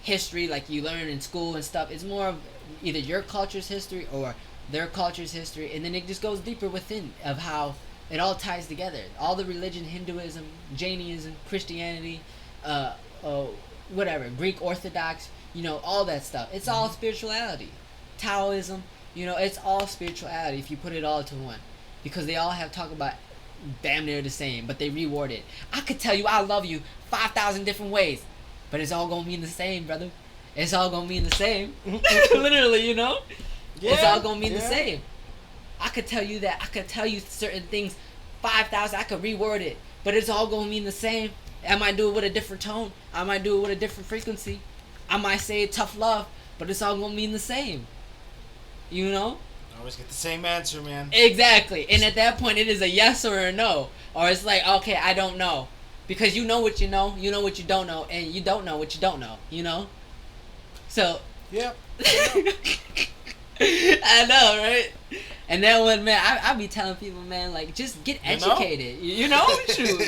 B: history like you learn in school and stuff. It's more of either your culture's history or their culture's history. And then it just goes deeper within of how it all ties together. All the religion, Hinduism, Jainism, Christianity, whatever, Greek Orthodox, all that stuff. It's all spirituality. Taoism, it's all spirituality if you put it all into one. Because they all have talk about damn near the same, but they reward it. I could tell you I love you 5,000 different ways, but it's all gonna mean the same, brother. It's all gonna mean the same. Literally, Yeah, it's all gonna mean the same. I could tell you that. I could tell you certain things 5,000. I could reword it. But it's all going to mean the same. I might do it with a different tone. I might do it with a different frequency. I might say tough love. But it's all going to mean the same.
A: Always get the same answer, man.
B: Exactly. And at that point, it is a yes or a no. Or it's like, okay, I don't know. Because you know what you know. You know what you don't know. And you don't know what you don't know. So.
A: Yep.
B: I know, right? And then when, man, I be telling people, man, like, just get educated. True.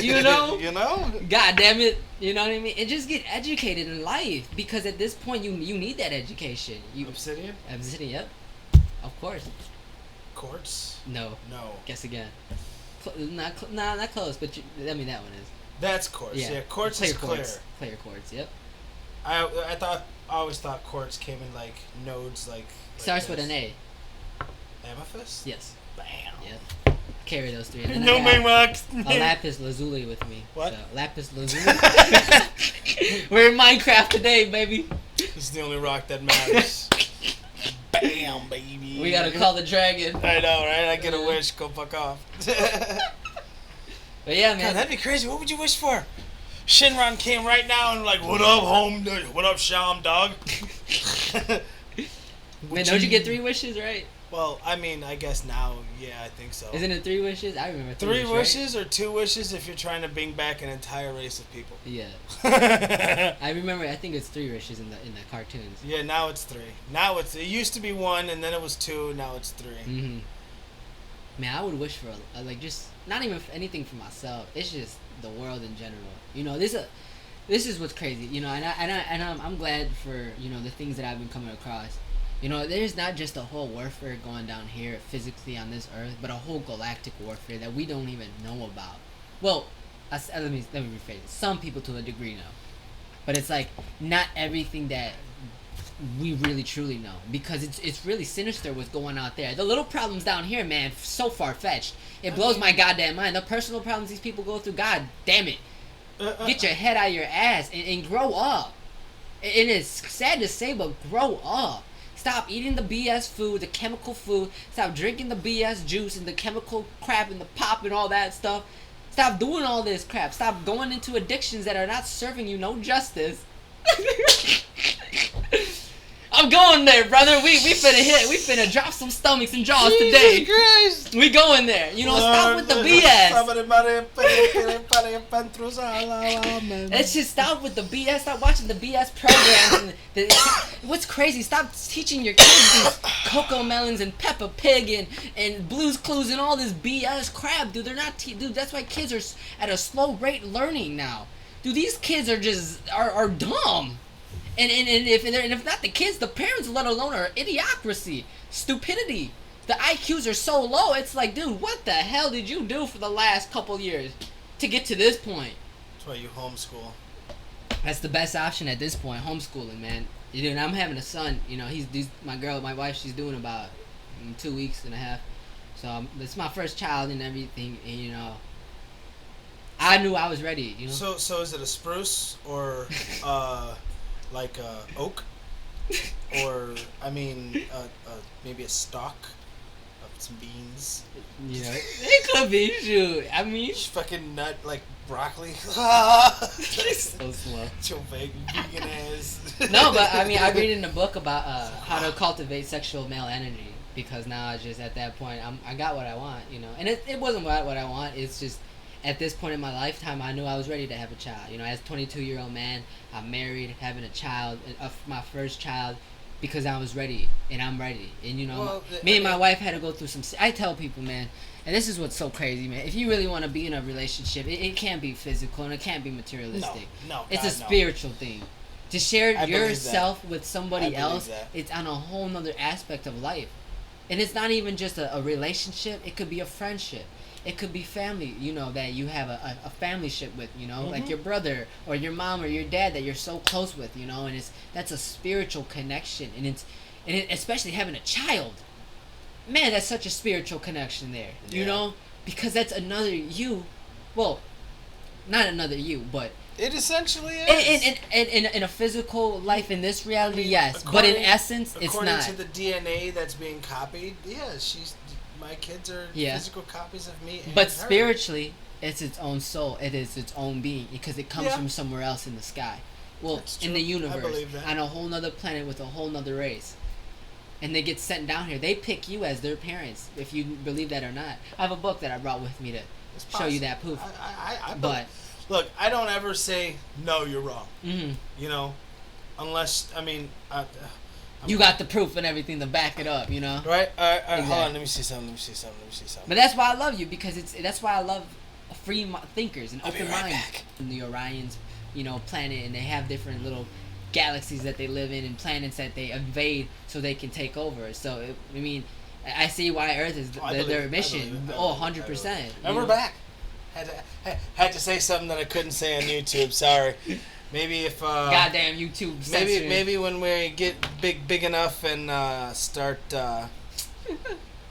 B: God damn it. You know what I mean? And just get educated in life. Because at this point, you need that education.
A: Obsidian?
B: Obsidian, yep. Of course.
A: Quartz?
B: No. Guess again. Not close, but that one is.
A: That's quartz. Yeah, quartz is clear.
B: Clear quartz, yep.
A: I always thought quartz came in, like, nodes, like
B: starts with an A.
A: Amethyst?
B: Yes.
A: Bam.
B: Yep. Carry those three. And
A: no main rocks.
B: A lapis lazuli with me.
A: What?
B: So, lapis lazuli. We're in Minecraft today, baby.
A: This is the only rock that matters. Bam, baby.
B: We gotta call the dragon.
A: I know, right? I get a wish. Go fuck off.
B: But yeah, man.
A: God, that'd be crazy. What would you wish for? Shinron came right now and like, what up, home? What up, Sham, dog?
B: Man, don't you get 3 wishes, right?
A: Well, I mean, I guess now, yeah, I think so.
B: Isn't it 3 wishes? I remember
A: 3 wishes, right? Or 2 wishes if you're trying to bring back an entire race of people.
B: Yeah. I remember. I think it's 3 wishes in the cartoons.
A: Yeah, now it's 3. It used to be 1, and then it was 2. Now it's 3.
B: Mm-hmm. Man, I would wish for like just not even for anything for myself. It's just the world in general. This is what's crazy. And I'm glad for the things that I've been coming across. There's not just a whole warfare going down here physically on this earth, but a whole galactic warfare that we don't even know about. Well, let me rephrase it. Some people to a degree know. But it's like not everything that we really truly know, because it's really sinister what's going out there. The little problems down here, man, so far fetched. It blows my goddamn mind. The personal problems these people go through, god damn it. Get your head out of your ass and grow up. And it's sad to say, but grow up. Stop eating the BS food, the chemical food. Stop drinking the BS juice and the chemical crap and the pop and all that stuff. Stop doing all this crap. Stop going into addictions that are not serving you no justice. I'm going there, brother. We finna drop some stomachs and jaws today.
A: Christ.
B: We going there. You know, stop with the BS. Let's just stop with the BS. Stop watching the BS programs. What's crazy? Stop teaching your kids these Cocoa Melons and Peppa Pig and Blue's Clues and all this BS crap, dude. They're not dude. That's why kids are at a slow rate learning now. Dude, these kids are just are dumb. And if not the kids, the parents, let alone, are idiocracy, stupidity. The IQs are so low. It's like, dude, what the hell did you do for the last couple years to get to this point?
A: That's why you homeschool.
B: That's the best option at this point, homeschooling, man. You know, I'm having a son. You know, my wife. She's doing about 2 weeks and a half. So it's my first child and everything. And you know, I knew I was ready. You know.
A: So is it a spruce or like oak, or I mean, maybe a stalk of some beans?
B: Yeah, it could be. Shoot, I mean,
A: just fucking nut like broccoli.
B: So slow.
A: Your vegan ass.
B: No, but I mean, I read in a book about how to cultivate sexual male energy, because now I just at that point I got what I want, you know, and it wasn't what I want. It's just, at this point in my lifetime, I knew I was ready to have a child. You know, as a 22-year-old man, I'm married, having a child, my first child, because I was ready, and I'm ready. And, you know, me and my wife had to go through some... I tell people, man, and this is what's so crazy, man. If you really want to be in a relationship, it can't be physical, and it can't be materialistic.
A: No,
B: it's
A: God,
B: a spiritual thing. To share yourself with somebody else,
A: that.
B: it's on a whole nother aspect of life. And it's not even just a relationship. It could be a friendship. It could be family, you know, that you have a family ship with, you know, like your brother or your mom or your dad that you're so close with, you know, and that's a spiritual connection, and especially having a child, man, that's such a spiritual connection there, you know, because that's another you, well, not another you, but
A: it essentially is.
B: In a physical life in this reality, yes, but in essence, it's not.
A: According to the DNA that's being copied, my kids are physical copies of me.
B: But spiritually, it's its own soul. It is its own being, because it comes from somewhere else in the sky. Well, in the universe, on a whole nother planet with a whole nother race. And they get sent down here. They pick you as their parents, if you believe that or not. I have a book that I brought with me to show you that proof. But
A: look, I don't ever say, no, you're wrong.
B: Mm-hmm.
A: You know, unless, I mean...
B: you got the proof and everything to back it up, you know?
A: Right? Exactly. Hold on, let me see something.
B: But that's why I love you, because that's why I love free thinkers and open minds.
A: Back.
B: The Orion's, you know, planet, and they have different little galaxies that they live in and planets that they invade so they can take over. So, I mean, I see why Earth is their mission. 100%.
A: And we're back. Had to say something that I couldn't say on YouTube. Sorry. Maybe if
B: goddamn YouTube censored.
A: Maybe when we get big enough and start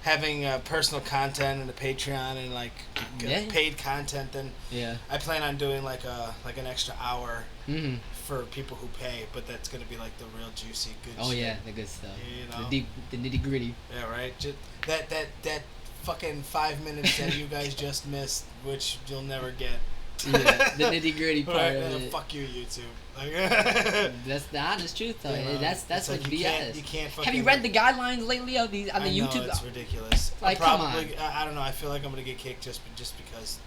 A: having personal content and a Patreon and like paid content, then I plan on doing like an extra hour for people who pay, but that's gonna be like the real juicy good shit.
B: Oh yeah, the good stuff.
A: You know?
B: The nitty gritty.
A: Yeah, right. Just that fucking 5 minutes that you guys just missed, which you'll never get.
B: Yeah, the nitty gritty part of it.
A: Fuck you, YouTube.
B: That's the honest truth, though.
A: You know,
B: that's what BS.
A: You can't.
B: Have you read the guidelines lately on the YouTube?
A: I know, it's ridiculous.
B: Like, come on.
A: I don't know. I feel like I'm gonna get kicked just because.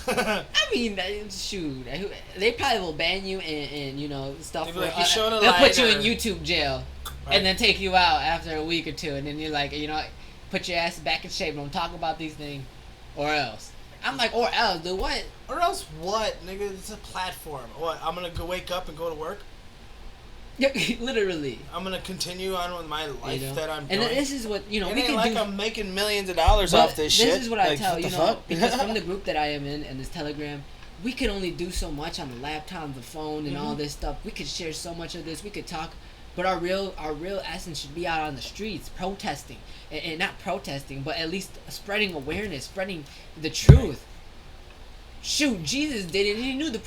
B: I mean, shoot, they probably will ban you and you know stuff.
A: They'll
B: put you in YouTube jail, right, and then take you out after a week or two, and then you're like, you know, put your ass back in shape. Don't talk about these things, or else. I'm like, or else, dude, what?
A: Or else what, nigga? It's a platform. What? I'm gonna go wake up and go to work?
B: Literally.
A: I'm gonna continue on with my life, you know, that I'm doing.
B: And this is what, you know,
A: it
B: we
A: ain't
B: can
A: like
B: do.
A: I'm making millions of dollars off this shit.
B: This is what I
A: like,
B: tell,
A: what
B: you know, because from the group that I am in and this Telegram, we can only do so much on the laptop, the phone, and all this stuff. We could share so much of this. We could talk, but our real essence should be out on the streets, protesting, and not protesting, but at least spreading awareness, spreading the truth. Shoot, Jesus did it, and he knew the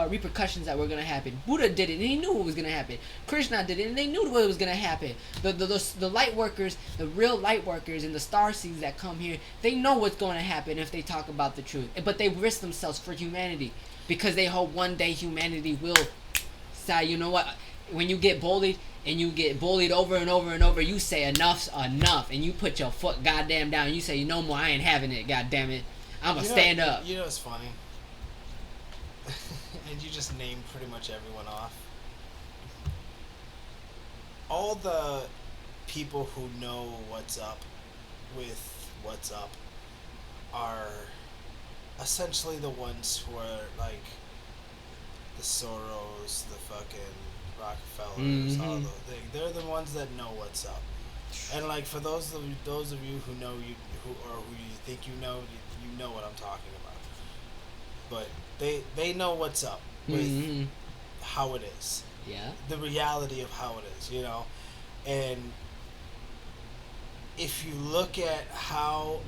B: repercussions that were gonna happen. Buddha did it, and he knew what was gonna happen. Krishna did it, and they knew what was gonna happen. The light workers, the real light workers, and the star seeds that come here, they know what's going to happen if they talk about the truth. But they risk themselves for humanity because they hope one day humanity will say, you know what? When you get bullied and you get bullied over and over and over, you say enough's enough, and you put your foot goddamn down. And you say no more. I ain't having it. Goddamn it. I'm gonna stand up.
A: You know what's funny? And you just named pretty much everyone off. All the people who know what's up with what's up are essentially the ones who are like the Soros, the fucking Rockefellers, all those. They're the ones that know what's up. And like for those of you who know who you think you know what I'm talking about. But they know what's up with how it is.
B: Yeah.
A: The reality of how it is, you know. And if you look at how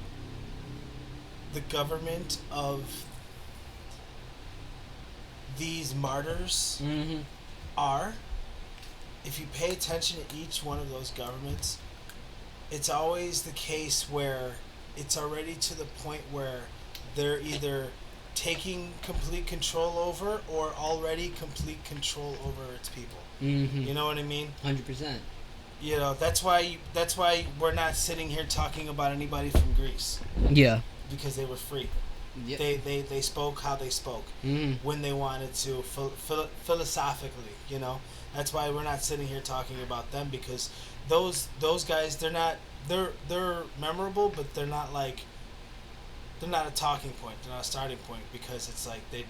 A: the government of these martyrs are, if you pay attention to each one of those governments, it's always the case where it's already to the point where they're either taking complete control over or already complete control over its people. You know what I mean?
B: 100%.
A: You know, that's why we're not sitting here talking about anybody from Greece.
B: Yeah.
A: Because they were free.
B: Yep.
A: They spoke how they spoke when they wanted to, philosophically, you know. That's why we're not sitting here talking about them, because those guys, they're memorable, but they're not a talking point. They're not a starting point, because it's like they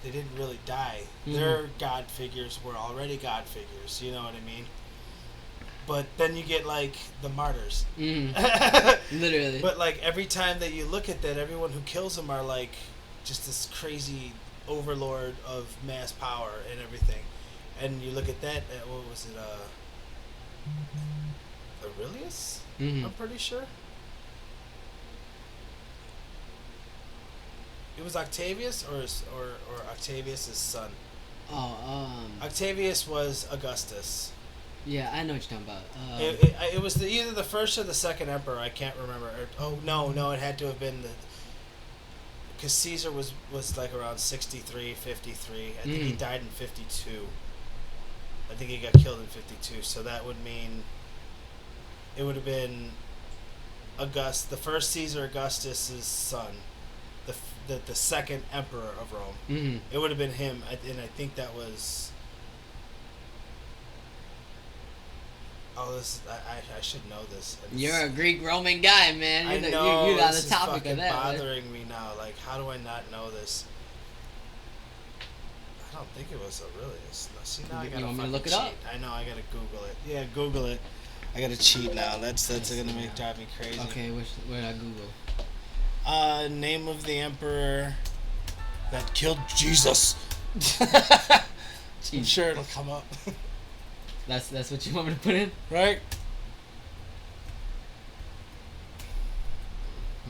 A: didn't really die. Their God figures were already God figures. You know what I mean? But then you get like the martyrs.
B: Literally.
A: But like every time that you look at that, everyone who kills them are like just this crazy overlord of mass power and everything. And you look at that, what was it? Aurelius? I'm pretty sure. It was Octavius or Octavius' son. Octavius was Augustus.
B: Yeah, I know what you're talking about.
A: It was either the first or the second emperor. I can't remember. No, it had to have been because Caesar was like around 63, 53. I think he died in 52. I think he got killed in 52. So that would mean it would have been the first Caesar Augustus' son, the second emperor of Rome. It would have been him, and I think that was. Oh, I should know this.
B: You're a Greek Roman guy, man.
A: I know.
B: You're on
A: this
B: the topic
A: is
B: of that.
A: bothering me now. Like, how do I not know this? I don't think it was Aurelius. No, see, now I gotta
B: want me to look it
A: cheat.
B: up?
A: I know. I gotta Google it. Yeah, Google it. I gotta cheat now. That's gonna drive me crazy.
B: Okay, where did I Google?
A: Name of the emperor that killed Jesus. I'm sure it'll come up.
B: That's what you want me to put in?
A: Right?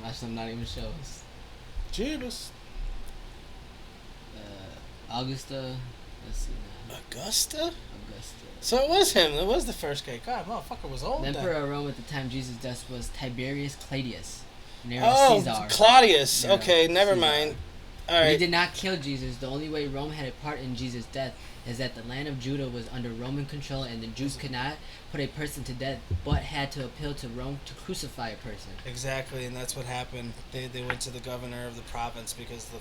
B: Actually, I'm not even sure.
A: Jesus.
B: Augusta. Let's see now.
A: Augusta?
B: Augusta.
A: So it was him. It was the first guy. God, motherfucker was old.
B: The
A: then.
B: emperor of Rome at the time Jesus' death was Tiberius Claudius. Nero Caesar.
A: Claudius.
B: Nero
A: Okay, never
B: Caesar.
A: mind. All right.
B: He did not kill Jesus. The only way Rome had a part in Jesus' death is that the land of Judah was under Roman control, and the Jews could not put a person to death, but had to appeal to Rome to crucify a person.
A: Exactly, and that's what happened. They went to the governor of the province because the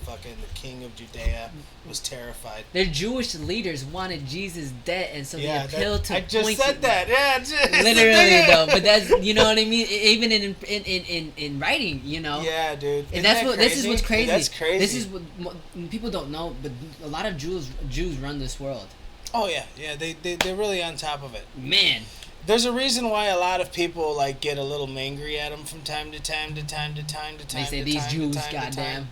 A: king of Judea was terrified.
B: Their Jewish leaders wanted Jesus dead, and so they appealed to.
A: I just said that. Yeah,
B: literally though, but that's you know what I mean. Even in writing, you know.
A: Yeah, dude.
B: And this is what's crazy.
A: That's crazy.
B: This is what people don't know, but a lot of Jews run this world.
A: Oh yeah. They're really on top of it.
B: Man.
A: There's a reason why a lot of people like get a little mangry at them from time to time.
B: They say these Jews, goddamn.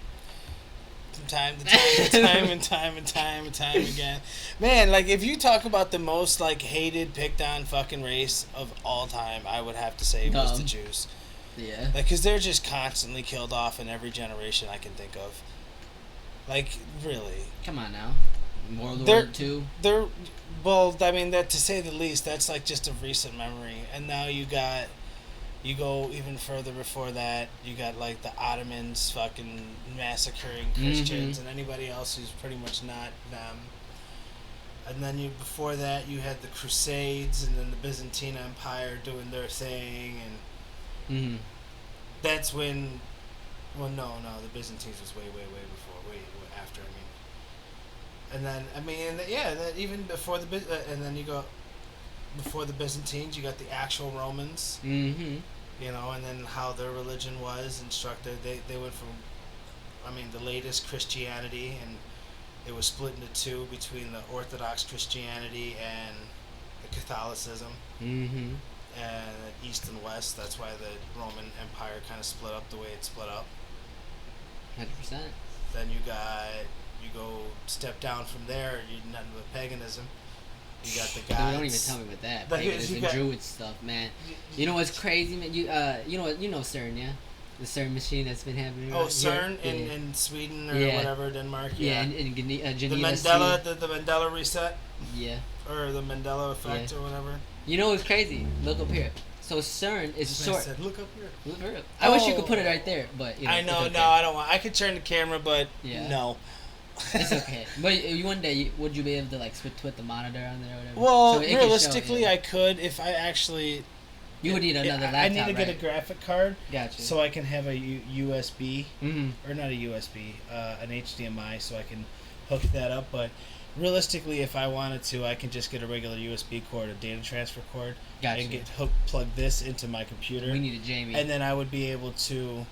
A: from time to time again. Man, like if you talk about the most like hated, picked on fucking race of all time, I would have to say it was the Jews.
B: Yeah.
A: Like, cause they're just constantly killed off in every generation I can think of. Like, really.
B: Come on now. World War II.
A: They're, well, I mean, that to say the least, that's like just a recent memory. And now you go even further before that, you got like the Ottomans fucking massacring Christians and anybody else who's pretty much not them. And then before that, you had the Crusades and then the Byzantine Empire doing their thing. And that's when, well, no, the Byzantines was way before, way after, And then, that even before and then you go, before the Byzantines, you got the actual Romans. You know, and then how their religion was instructed. They went from, the latest Christianity, and it was split into two between the Orthodox Christianity and the Catholicism. And East and West. That's why the Roman Empire kind of split up the way it split up.
B: 100%.
A: Then you go step down from there. You're nothing but paganism. You got the gods.
B: Don't even tell me about that. Paganism, Druid stuff, man. You know what's crazy, man? You know CERN, yeah? The CERN machine that's been happening.
A: Oh, CERN in Sweden or whatever, Denmark.
B: Yeah, in Geneva.
A: The Mandela reset.
B: Yeah.
A: Or the Mandela effect or whatever.
B: You know what's crazy? Look up here. So CERN is short.
A: Said, look up here.
B: Look up. I wish you could put it right there, but
A: I know. Okay. No, I don't want. I could turn the camera, but no.
B: It's okay. But one day, would you be able to like switch the monitor on there or whatever?
A: Well, so realistically, I could if I actually.
B: You would need another laptop.
A: I need to get a graphic card.
B: Gotcha.
A: So I can have a USB, or not a USB, an HDMI, so I can hook that up. But realistically, if I wanted to, I can just get a regular USB cord, a data transfer cord, and plug this into my computer.
B: We need a Jamie.
A: And then I would be able to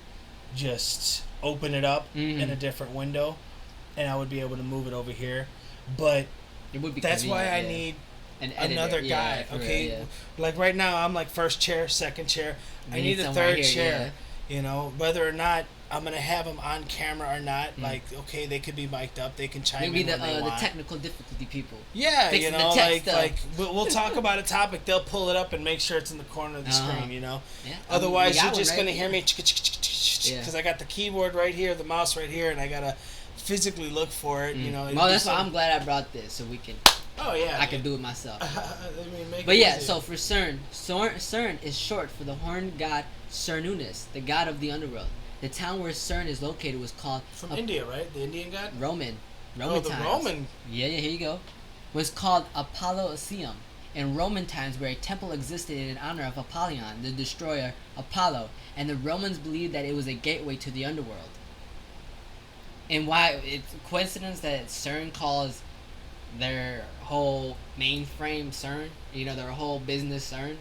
A: just open it up in a different window, and I would be able to move it over here. But
B: it would be
A: that's why I need another guy. Okay, like right now I'm like first chair, second chair. I need a third chair. You know, whether or not I'm gonna have them on camera or not. Like, okay, they could be mic'd up. They can chime in when they want.
B: The technical difficulty people.
A: Yeah, you know, like we'll talk about a topic. They'll pull it up and make sure it's in the corner of the screen. You know. Yeah. Otherwise, you're just gonna hear me because I got the keyboard right here, the mouse right here, and I gotta physically look for it. You know.
B: Well, that's why I'm glad I brought this so we can.
A: Oh yeah.
B: I can do it myself.
A: But
B: yeah, so for CERN is short for the horned god Cernunnos, the god of the underworld. The town where CERN is located was called
A: from India, right? The Indian god.
B: Roman
A: times.
B: Roman. Yeah, here you go. Was called Apolloseum in Roman times, where a temple existed in honor of Apollyon, the destroyer Apollo, and the Romans believed that it was a gateway to the underworld. And why it's a coincidence that CERN calls their whole mainframe CERN, their whole business CERN.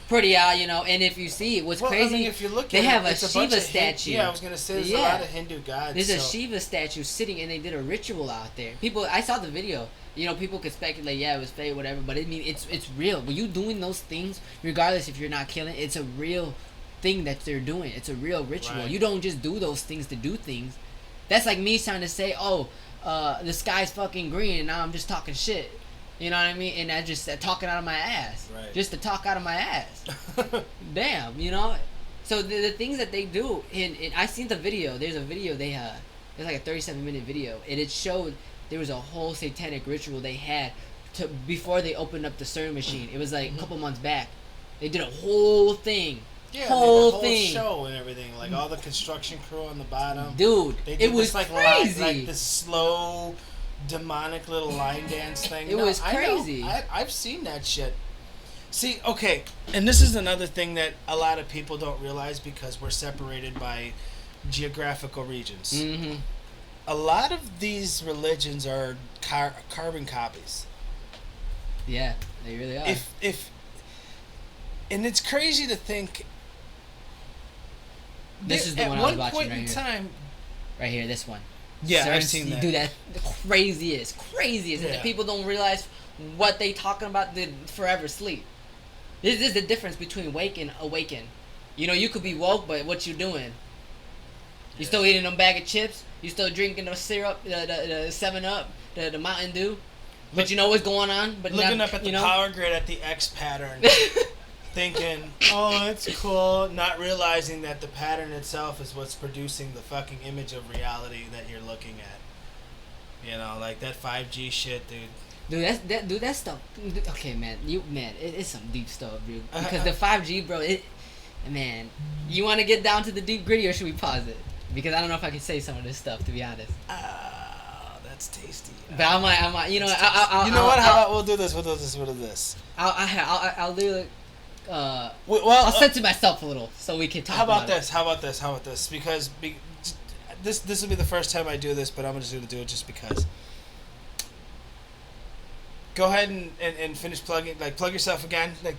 B: Pretty and if you see what's crazy,
A: if you look
B: they have a Shiva statue.
A: I was gonna say there's a lot of Hindu gods.
B: There's a Shiva statue sitting, and they did a ritual out there. I saw the video. People could speculate, it was fake, whatever, but it's real. When you doing those things, regardless if you're not killing, it's a real thing that they're doing. It's a real ritual. Right. You don't just do those things to do things. That's like me trying to say, the sky's fucking green, and now I'm just talking shit. You know what I mean? And I just talking out of my ass.
A: Right.
B: Just to talk out of my ass. Damn, So the things that they do, and I seen the video. There's a video there's like a 37-minute video, and it showed there was a whole satanic ritual they had before they opened up the CERN machine. It was like a couple months back. They did a whole thing.
A: Yeah, whole thing. Show and everything, like all the construction crew on the bottom.
B: Dude, it was crazy.
A: Like this slow, demonic little line dance thing.
B: It was crazy.
A: I've seen that shit. See, okay, and this is another thing that a lot of people don't realize because we're separated by geographical regions.
B: Mm-hmm.
A: A lot of these religions are carbon copies.
B: Yeah, they really are.
A: And it's crazy to think.
B: This is the one I was watching right here.
A: At one point in time.
B: Right here, this one.
A: Yeah, I've seen that.
B: Dude, that the craziest. Yeah. And people don't realize what they talking about. The forever sleep. This is the difference between wake and awaken. You could be woke, but what you doing? You still eating them bag of chips? You still drinking the syrup, the 7-Up, the Mountain Dew. But you know what's going on. But
A: looking
B: not,
A: up at the
B: you know?
A: power grid at the X pattern, thinking, oh, it's cool, not realizing that the pattern itself is what's producing the fucking image of reality that you're looking at. You know, like that 5G shit, dude.
B: Dude, that stuff. Okay, man, it's some deep stuff, dude. Because the 5G, bro, man, you want to get down to the deep gritty, or should we pause it? Because I don't know if I can say some of this stuff, to be honest.
A: That's tasty.
B: But I might, you know,
A: We'll do this.
B: I'll do it.
A: Well,
B: I'll censor myself a little so we can talk.
A: How about this? Because this will be the first time I do this, but I'm just going to do it just because. Go ahead and finish plugging. Like, plug yourself again. Like,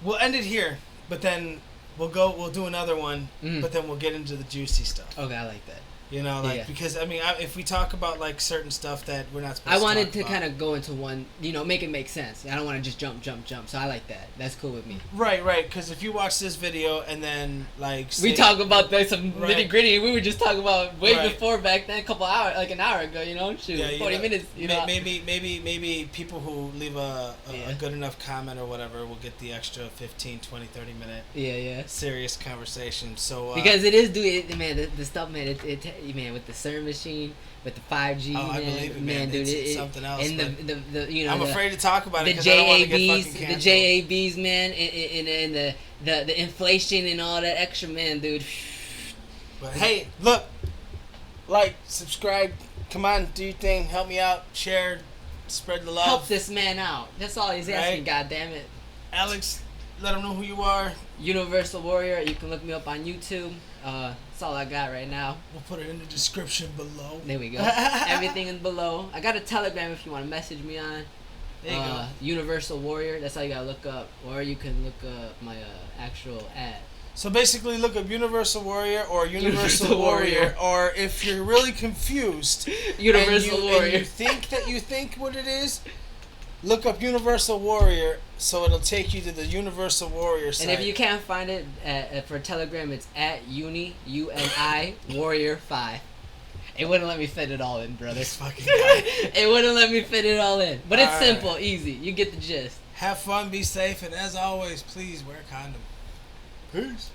A: we'll end it here, but then we'll do another one, but then we'll get into the juicy stuff.
B: Okay, I like that.
A: You know, like, because, I mean, if we talk about, like, certain stuff that we're not supposed to
B: I
A: talk
B: wanted to
A: about.
B: kind of go into one, you know, make it make sense. I don't want to just jump. So I like that. That's cool with me.
A: Right, because if you watch this video and then, like...
B: we talk about some nitty gritty. We were just talking about way
A: Right.
B: before back then, a couple hours, like an hour ago, you know? Shoot,
A: Yeah,
B: 40 minutes, you know?
A: Maybe people who leave a good enough comment or whatever will get the extra 15, 20, 30 minute serious conversation. So
B: because it is, dude, man, the stuff, man, it man, with the CERN machine, with the 5G,
A: I believe it, man.
B: dude,
A: it's something else.
B: And the you know,
A: I'm afraid to talk about it
B: the
A: because I don't want to get
B: JABs,
A: fucking
B: the
A: canceled.
B: JABs, man, and the inflation and all that extra, man, dude.
A: But hey, look, like, subscribe, come on, do your thing, help me out, share, spread the love.
B: Help this man out. That's all he's asking.
A: Right?
B: God damn it.
A: Alex, let him know who you are.
B: Universal Warrior. You can look me up on YouTube. That's all I got right now.
A: We'll put it in the description below.
B: There we go. Everything is below. I got a Telegram if you want to message me on.
A: There you go.
B: Universal Warrior. That's all you gotta look up. Or you can look up my actual ad.
A: So basically, look up Universal Warrior or Universal Warrior, or if you're really confused,
B: Universal Warrior.
A: and you think what it is, look up Universal Warrior, so it'll take you to the Universal Warrior site.
B: And if you can't find it for Telegram, it's at UNI Warrior 5. It wouldn't let me fit it all in, brother.
A: This fucking guy.
B: It wouldn't let me fit it all in. But it's
A: All
B: simple, easy. You get the gist.
A: Have fun, be safe, and as always, please wear a condom. Peace.